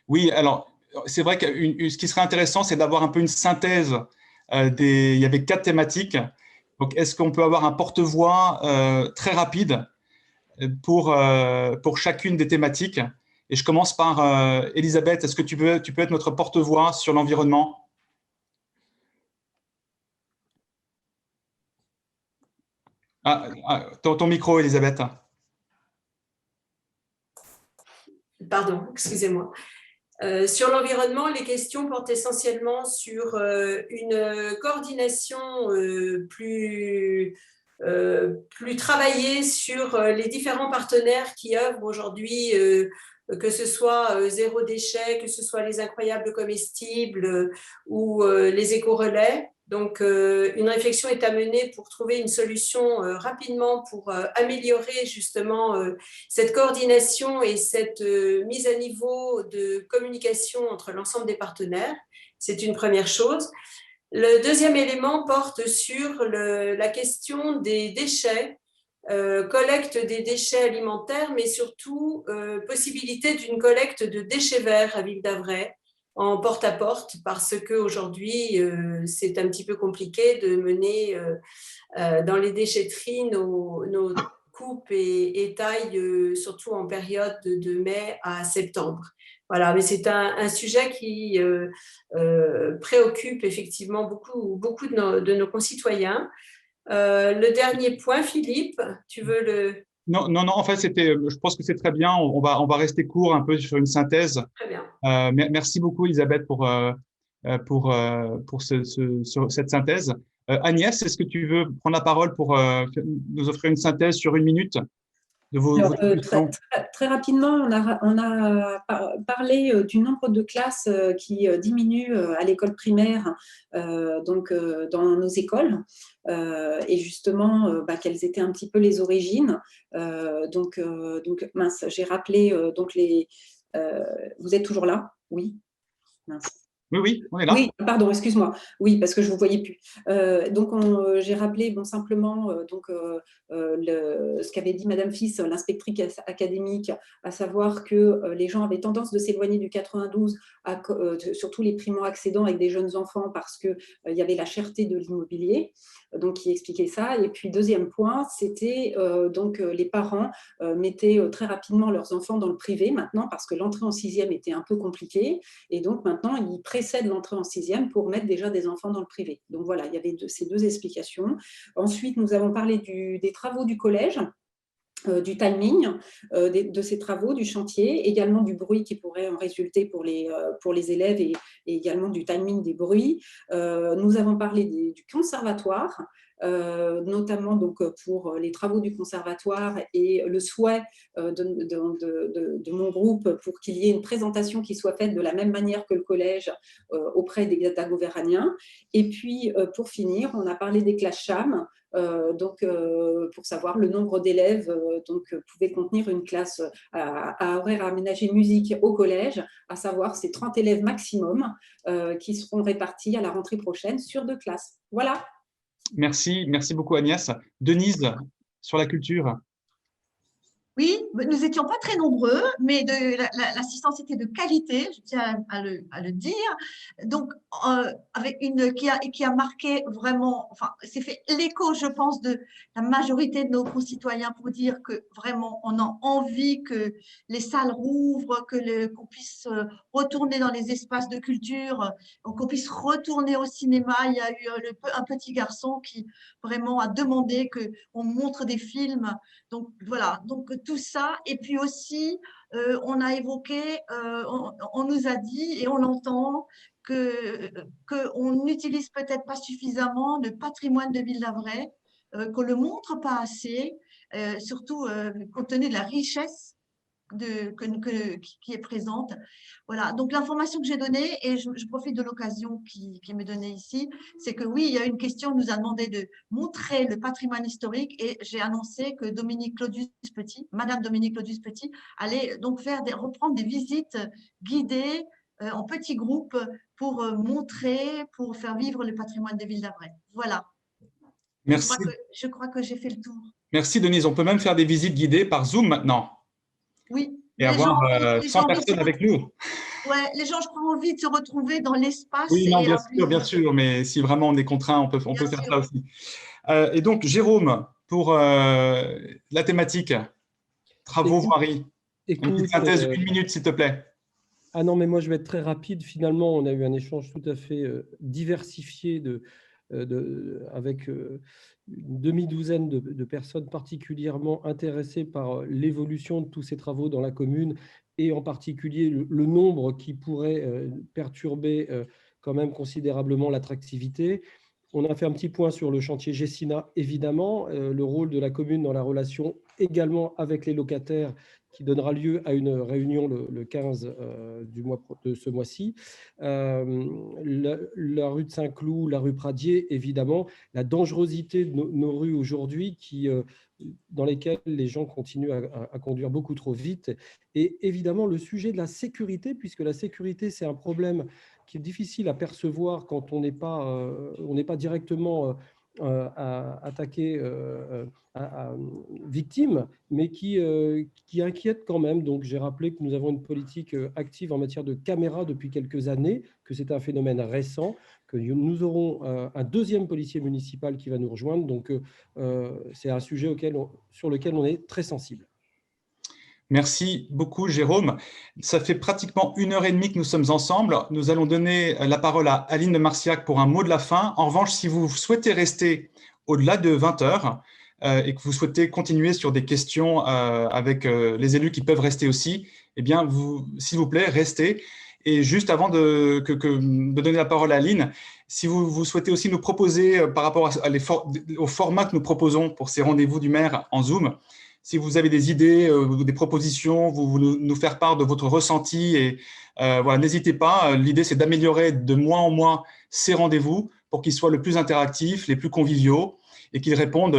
Oui, alors… C'est vrai que ce qui serait intéressant, c'est d'avoir un peu une synthèse. Il y avait 4 thématiques. Donc, est-ce qu'on peut avoir un porte-voix très rapide pour chacune des thématiques? Et je commence par Elisabeth. Est-ce que tu peux être notre porte-voix sur l'environnement? Ton micro, Elisabeth. Pardon, excusez-moi. Sur l'environnement, les questions portent essentiellement sur une coordination plus plus travailler sur les différents partenaires qui œuvrent aujourd'hui, que ce soit Zéro Déchet, que ce soit les Incroyables Comestibles ou les éco-relais. Donc, une réflexion est à mener pour trouver une solution rapidement pour améliorer justement cette coordination et cette mise à niveau de communication entre l'ensemble des partenaires. C'est une première chose. Le deuxième élément porte sur la question des déchets, collecte des déchets alimentaires, mais surtout possibilité d'une collecte de déchets verts à Ville d'Avray en porte-à-porte, parce qu'aujourd'hui, c'est un petit peu compliqué de mener dans les déchetteries nos coupes et tailles, surtout en période de mai à septembre. Voilà, mais c'est un sujet qui préoccupe effectivement beaucoup de nos concitoyens. Le dernier point, Philippe, tu veux le… Non, en fait, je pense que c'est très bien. On va rester court un peu sur une synthèse. Très bien. Merci beaucoup, Elisabeth, pour cette synthèse. Agnès, est-ce que tu veux prendre la parole pour nous offrir une synthèse sur 1 minute de vos très rapidement, on a parlé du nombre de classes qui diminue à l'école primaire, donc dans nos écoles, et justement quelles étaient un petit peu les origines. Donc mince, j'ai rappelé donc vous êtes toujours là? Oui. Mince. Oui, on est là. Oui, pardon, excuse-moi. Oui, parce que je ne vous voyais plus. Donc, j'ai rappelé simplement ce qu'avait dit Madame Fils, l'inspectrice académique, à savoir que les gens avaient tendance de s'éloigner du 92, surtout les primo-accédants avec des jeunes enfants, parce qu'il y avait la cherté de l'immobilier, donc qui expliquait ça. Et puis, deuxième point, c'était les parents mettaient très rapidement leurs enfants dans le privé maintenant, parce que l'entrée en 6e était un peu compliquée. Et donc, maintenant, ils précèdent l'entrée en 6e pour mettre déjà des enfants dans le privé. Donc voilà, il y avait ces 2 explications. Ensuite, nous avons parlé des travaux du collège, du timing de ces travaux, du chantier, également du bruit qui pourrait en résulter pour les élèves et également du timing des bruits. Nous avons parlé du conservatoire, notamment donc pour les travaux du conservatoire et le souhait de mon groupe pour qu'il y ait une présentation qui soit faite de la même manière que le collège auprès des dagovéraniens. Et puis, pour finir, on a parlé des classes CHAM, pour savoir le nombre d'élèves pouvait contenir une classe à horaire aménagé musique au collège, à savoir c'est 30 élèves maximum qui seront répartis à la rentrée prochaine sur 2 classes. Voilà. Merci beaucoup Agnès. Denise, sur la culture. Oui, nous n'étions pas très nombreux, mais l'assistance était de qualité, je tiens à le dire. Donc, avec qui a marqué vraiment, enfin, c'est fait l'écho, je pense, de la majorité de nos concitoyens pour dire que vraiment, on a envie que les salles rouvrent, qu'on puisse retourner dans les espaces de culture, qu'on puisse retourner au cinéma. Il y a eu un petit garçon qui vraiment a demandé qu'on montre des films. Donc, voilà. Donc, tout ça, et puis aussi, on a évoqué, on nous a dit, et on l'entend, qu'on n'utilise peut-être pas suffisamment le patrimoine de Ville d'Avray, qu'on ne le montre pas assez, surtout compte tenu de la richesse qui est présente. Voilà, donc l'information que j'ai donnée, et je profite de l'occasion qui m'est donnée ici, c'est que oui, il y a une question, on nous a demandé de montrer le patrimoine historique, et j'ai annoncé que Madame Dominique Claudius-Petit allait donc reprendre des visites guidées en petits groupes pour montrer, pour faire vivre le patrimoine des Villes d'Avray. Voilà. Merci. Je crois que j'ai fait le tour. Merci Denise, on peut même faire des visites guidées par Zoom maintenant. Oui. Et avoir 100 personnes avec nous. Ouais, les gens, je crois, ont envie de se retrouver dans l'espace. Oui, non, bien sûr, mais si vraiment on est contraint, on peut faire ça aussi. Et donc, Jérôme, pour la thématique, travaux, voirie, une petite synthèse de 1 minute, s'il te plaît. Ah non, mais moi, je vais être très rapide. Finalement, on a eu un échange tout à fait diversifié avec une demi-douzaine de personnes particulièrement intéressées par l'évolution de tous ces travaux dans la commune, et en particulier le nombre qui pourrait perturber quand même considérablement l'attractivité. On a fait un petit point sur le chantier Gessina, évidemment, le rôle de la commune dans la relation également avec les locataires, qui donnera lieu à une réunion le 15 de ce mois-ci. La rue de Saint-Cloud, la rue Pradier, évidemment, la dangerosité de nos rues aujourd'hui, dans lesquelles les gens continuent à conduire beaucoup trop vite. Et évidemment, le sujet de la sécurité, puisque la sécurité, c'est un problème qui est difficile à percevoir quand on n'est pas directement attaqué, victime, mais qui inquiète quand même. Donc, j'ai rappelé que nous avons une politique active en matière de caméras depuis quelques années, que c'est un phénomène récent, que nous aurons un deuxième policier municipal qui va nous rejoindre. Donc, c'est un sujet sur lequel on est très sensible. Merci beaucoup, Jérôme. Ça fait pratiquement 1h30 que nous sommes ensemble. Nous allons donner la parole à Aline de Marcillac pour un mot de la fin. En revanche, si vous souhaitez rester au-delà de 20h et que vous souhaitez continuer sur des questions avec les élus qui peuvent rester aussi, eh bien, s'il vous plaît, restez. Et juste avant de donner la parole à Aline, si vous souhaitez aussi nous proposer, par rapport au format que nous proposons pour ces rendez-vous du maire en Zoom, si vous avez des idées ou des propositions, vous nous faire part de votre ressenti. Et voilà, n'hésitez pas. L'idée, c'est d'améliorer de mois en mois ces rendez-vous pour qu'ils soient le plus interactifs, les plus conviviaux et qu'ils répondent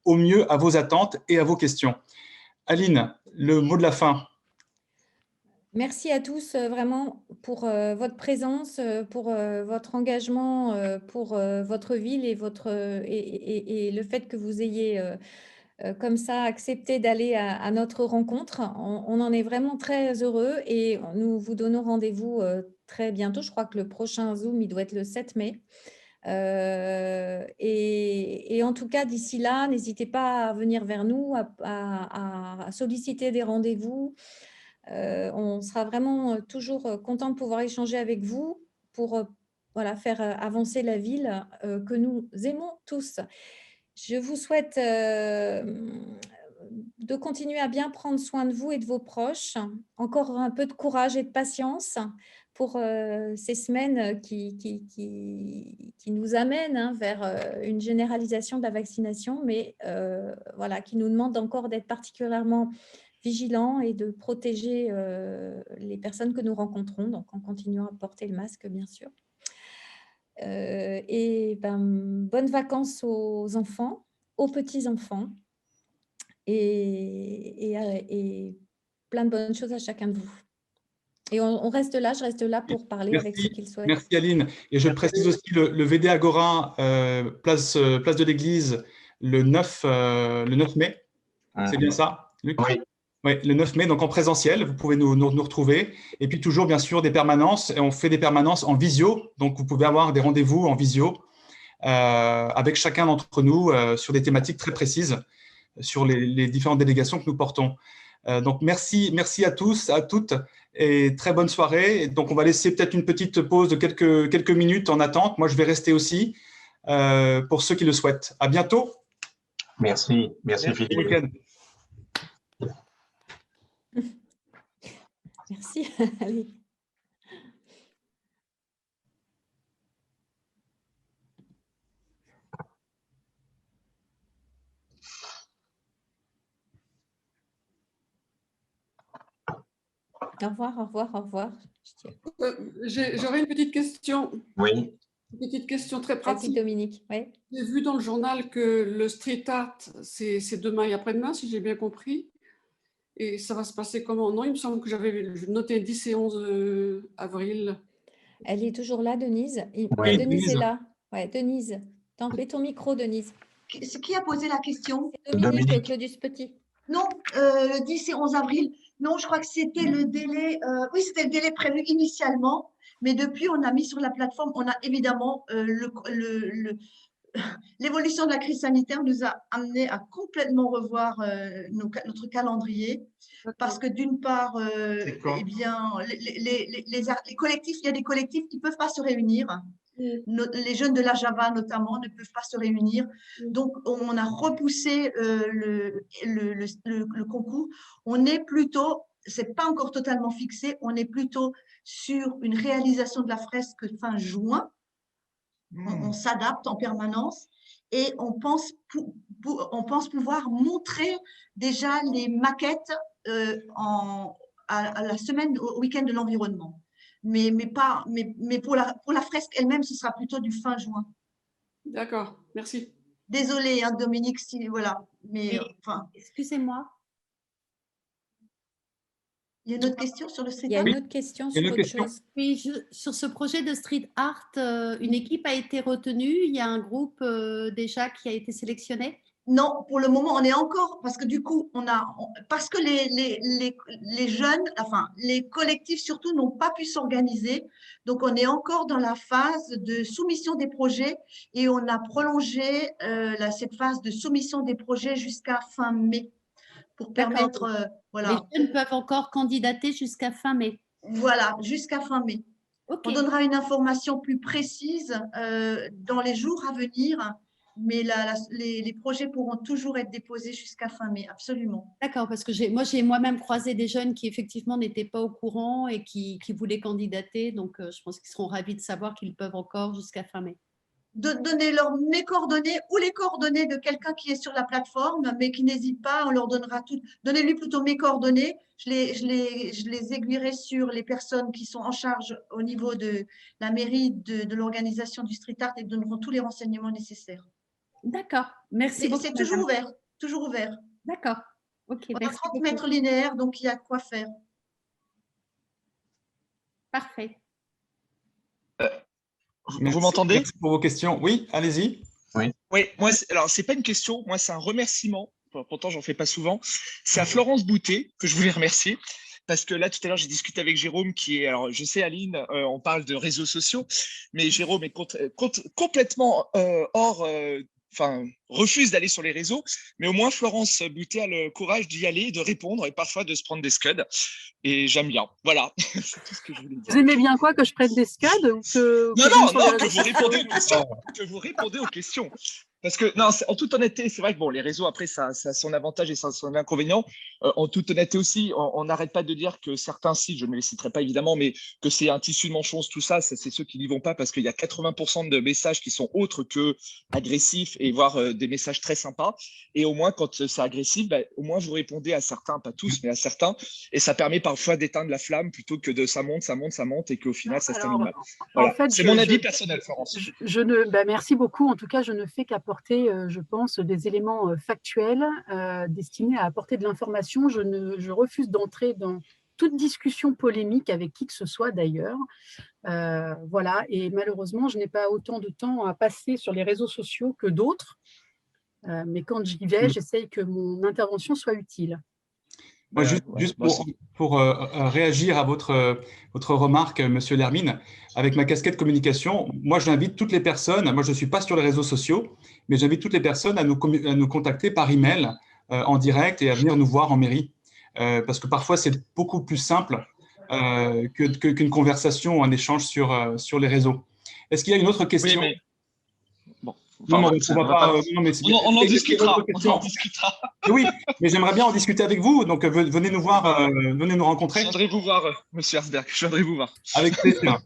au mieux à vos attentes et à vos questions. Aline, le mot de la fin. Merci à tous vraiment pour votre présence, pour votre engagement, pour votre ville et le fait que vous ayez comme ça accepté d'aller à notre rencontre. On en est vraiment très heureux et nous vous donnons rendez-vous très bientôt. Je crois que le prochain Zoom, il doit être le 7 mai. Et en tout cas, d'ici là, n'hésitez pas à venir vers nous, à solliciter des rendez-vous. On sera vraiment toujours content de pouvoir échanger avec vous pour faire avancer la ville que nous aimons tous. Je vous souhaite de continuer à bien prendre soin de vous et de vos proches. Encore un peu de courage et de patience pour ces semaines qui nous amènent vers une généralisation de la vaccination, mais qui nous demandent encore d'être particulièrement vigilants et de protéger les personnes que nous rencontrons, donc en continuant à porter le masque, bien sûr. Bonnes vacances aux enfants, aux petits-enfants et plein de bonnes choses à chacun de vous. Et je reste là pour parler avec ceux qui le souhaitent. Merci Aline. Et je précise aussi le VD Agora, place de l'Église, le 9 mai. C'est bien ça, Luc? Oui. Oui, le 9 mai, donc en présentiel, vous pouvez nous retrouver. Et puis toujours, bien sûr, des permanences. Et on fait des permanences en visio. Donc, vous pouvez avoir des rendez-vous en visio avec chacun d'entre nous sur des thématiques très précises sur les différentes délégations que nous portons. Donc, merci à tous, à toutes, et très bonne soirée. Et donc, on va laisser peut-être une petite pause de quelques minutes en attente. Moi, je vais rester aussi pour ceux qui le souhaitent. À bientôt. Merci Philippe. Merci. Allez. Au revoir. J'aurais une petite question. Oui. Une petite question très pratique. Dominique. Oui. J'ai vu dans le journal que le street art, c'est demain et après-demain, si j'ai bien compris. Et ça va se passer comment? Non, il me semble que j'avais noté 10 et 11 avril. Elle est toujours là, Denise. Oui, Denise est là. Ouais, Denise. Mets ton micro, Denise. Qui a posé la question? Dominique Claudius Petit. Non, le 10 et 11 avril. Non, je crois que c'était le délai. Oui, c'était le délai prévu initialement. Mais depuis, on a mis sur la plateforme, on a évidemment l'évolution de la crise sanitaire nous a amené à complètement revoir notre calendrier parce que d'une part, eh bien, les collectifs, il y a des collectifs qui ne peuvent pas se réunir. Les jeunes de la Java notamment ne peuvent pas se réunir. Donc, on a repoussé le concours. On est plutôt, ce n'est pas encore totalement fixé, on est plutôt sur une réalisation de la fresque fin juin. On s'adapte en permanence et on pense pouvoir montrer déjà les maquettes à la semaine, au week-end de l'environnement. Mais pour la fresque elle-même, ce sera plutôt du fin juin. D'accord, merci. Désolée, hein, Dominique, voilà. Mais enfin. Excusez-moi. Il y a une autre question sur le street art? Il y a art? une autre question sur autre chose. Oui, sur ce projet de street art, une équipe a été retenue. Il y a un groupe déjà qui a été sélectionné? Non, pour le moment, on est encore, parce que du coup, parce que les jeunes, enfin, les collectifs surtout n'ont pas pu s'organiser. Donc, on est encore dans la phase de soumission des projets et on a prolongé cette phase de soumission des projets jusqu'à fin mai pour permettre, voilà. Les jeunes peuvent encore candidater jusqu'à fin mai. Voilà, jusqu'à fin mai. Okay. On donnera une information plus précise dans les jours à venir. Mais les projets pourront toujours être déposés jusqu'à fin mai, absolument. D'accord, parce que j'ai moi-même croisé des jeunes qui effectivement n'étaient pas au courant et qui voulaient candidater. Donc, je pense qu'ils seront ravis de savoir qu'ils peuvent encore jusqu'à fin mai. Donnez-leur mes coordonnées ou les coordonnées de quelqu'un qui est sur la plateforme, mais qui n'hésite pas, on leur donnera tout. Donnez-lui plutôt mes coordonnées. Je les aiguillerai sur les personnes qui sont en charge au niveau de la mairie de l'organisation du street art et donneront tous les renseignements nécessaires. D'accord, merci beaucoup. C'est toujours ouvert, toujours ouvert. D'accord, ok. On a 30 mètres linéaires, donc il y a quoi faire. Parfait. Vous m'entendez? Merci pour vos questions. Oui, allez-y. Oui, moi, alors, c'est pas une question, moi, c'est un remerciement. Pourtant, j'en fais pas souvent. C'est à Florence Boutet que je voulais remercier. Parce que là, tout à l'heure, j'ai discuté avec Jérôme qui est… Alors, je sais, Aline, on parle de réseaux sociaux, mais Jérôme est complètement refuse d'aller sur les réseaux. Mais au moins, Florence Boutet a le courage d'y aller, de répondre et parfois de se prendre des scuds. Et j'aime bien. Voilà, c'est tout ce que je voulais dire. Vous aimez bien quoi? Que je prenne des scuds ou que… Non, que vous répondez aux questions. Que vous répondez aux questions. Parce que, non, en toute honnêteté, c'est vrai que bon, les réseaux, après, ça a son avantage et ça a son inconvénient. En toute honnêteté aussi, on n'arrête pas de dire que certains sites, je ne les citerai pas évidemment, mais que c'est un tissu de manchons, tout ça, c'est ceux qui n'y vont pas parce qu'il y a 80% de messages qui sont autres que agressifs et voire des messages très sympas. Et au moins, quand c'est agressif, au moins, vous répondez à certains, pas tous, mais à certains. Et ça permet parfois d'éteindre la flamme plutôt que de ça monte et qu'au final, ça se termine mal. Voilà. En fait, c'est mon avis personnel, Florence. Merci beaucoup. En tout cas, je ne fais qu'apporter, je pense, des éléments factuels destinés à apporter de l'information. Je refuse d'entrer dans toute discussion polémique avec qui que ce soit d'ailleurs. Voilà, et malheureusement, je n'ai pas autant de temps à passer sur les réseaux sociaux que d'autres. Mais quand j'y vais, j'essaye que mon intervention soit utile. Moi, juste pour réagir à votre remarque, Monsieur Lermine, avec ma casquette communication, moi, j'invite toutes les personnes, moi, je ne suis pas sur les réseaux sociaux, mais j'invite toutes les personnes à nous contacter par email en direct et à venir nous voir en mairie. Parce que parfois, c'est beaucoup plus simple qu'une conversation ou un échange sur les réseaux. Est-ce qu'il y a une autre question? Oui, mais… Bon. Non, on en discutera. Oui, mais j'aimerais bien en discuter avec vous. Donc, venez nous voir, venez nous rencontrer. Je viendrai vous voir, Monsieur Herzberg. Je viendrai vous voir. Avec plaisir.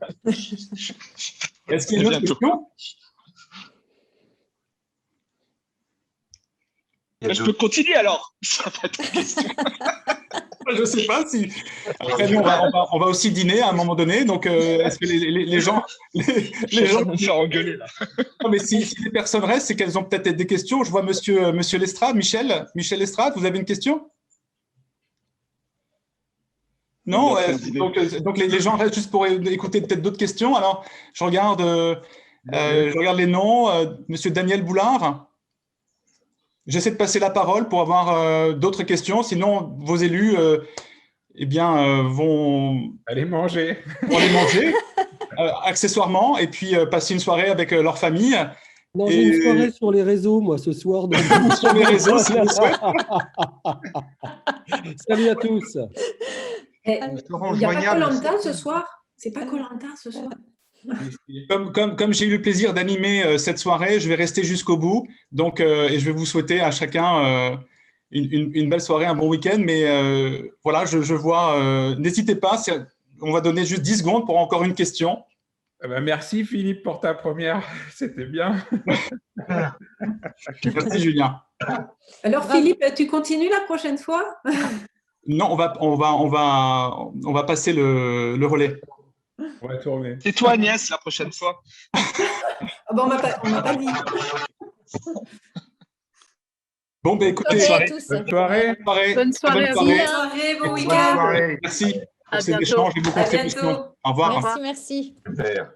Est-ce qu'il y a une autre question? Je peux continuer alors. Je ne sais pas si. Après, nous, on va aussi dîner à un moment donné. Donc, est-ce que les gens vont me faire engueuler là. Non, mais si les personnes restent, c'est qu'elles ont peut-être des questions. Je vois Monsieur Lestrade, Michel Lestrade, vous avez une question? Non, donc les gens restent juste pour écouter peut-être d'autres questions. Alors, je regarde les noms. Monsieur Daniel Boulard. J'essaie de passer la parole pour avoir d'autres questions. Sinon, vos élus vont aller manger, accessoirement, et puis passer une soirée avec leur famille. Non, j'ai une soirée sur les réseaux, moi, ce soir. Donc... Sur les réseaux, si vous souhaitez. Salut à tous. Il n'y a pas Koh-Lanta ce soir? C'est pas Koh-Lanta ce soir? Comme j'ai eu le plaisir d'animer cette soirée, je vais rester jusqu'au bout. Donc, et je vais vous souhaiter à chacun une belle soirée, un bon week-end. Mais voilà, je vois, n'hésitez pas, on va donner juste 10 secondes pour encore une question. Merci Philippe pour ta première, c'était bien. Merci Julien. Alors Philippe, tu continues la prochaine fois? Non, on va passer le relais. On va tourner. C'est toi Agnès la prochaine fois. Ah bon, on m'a pas dit. Bon, ben écoutez, bonne soirée. Bonne soirée à vous. Bonne soirée, bon week-end. Merci pour ces échanges et vos contributions. Au revoir. Merci. Super.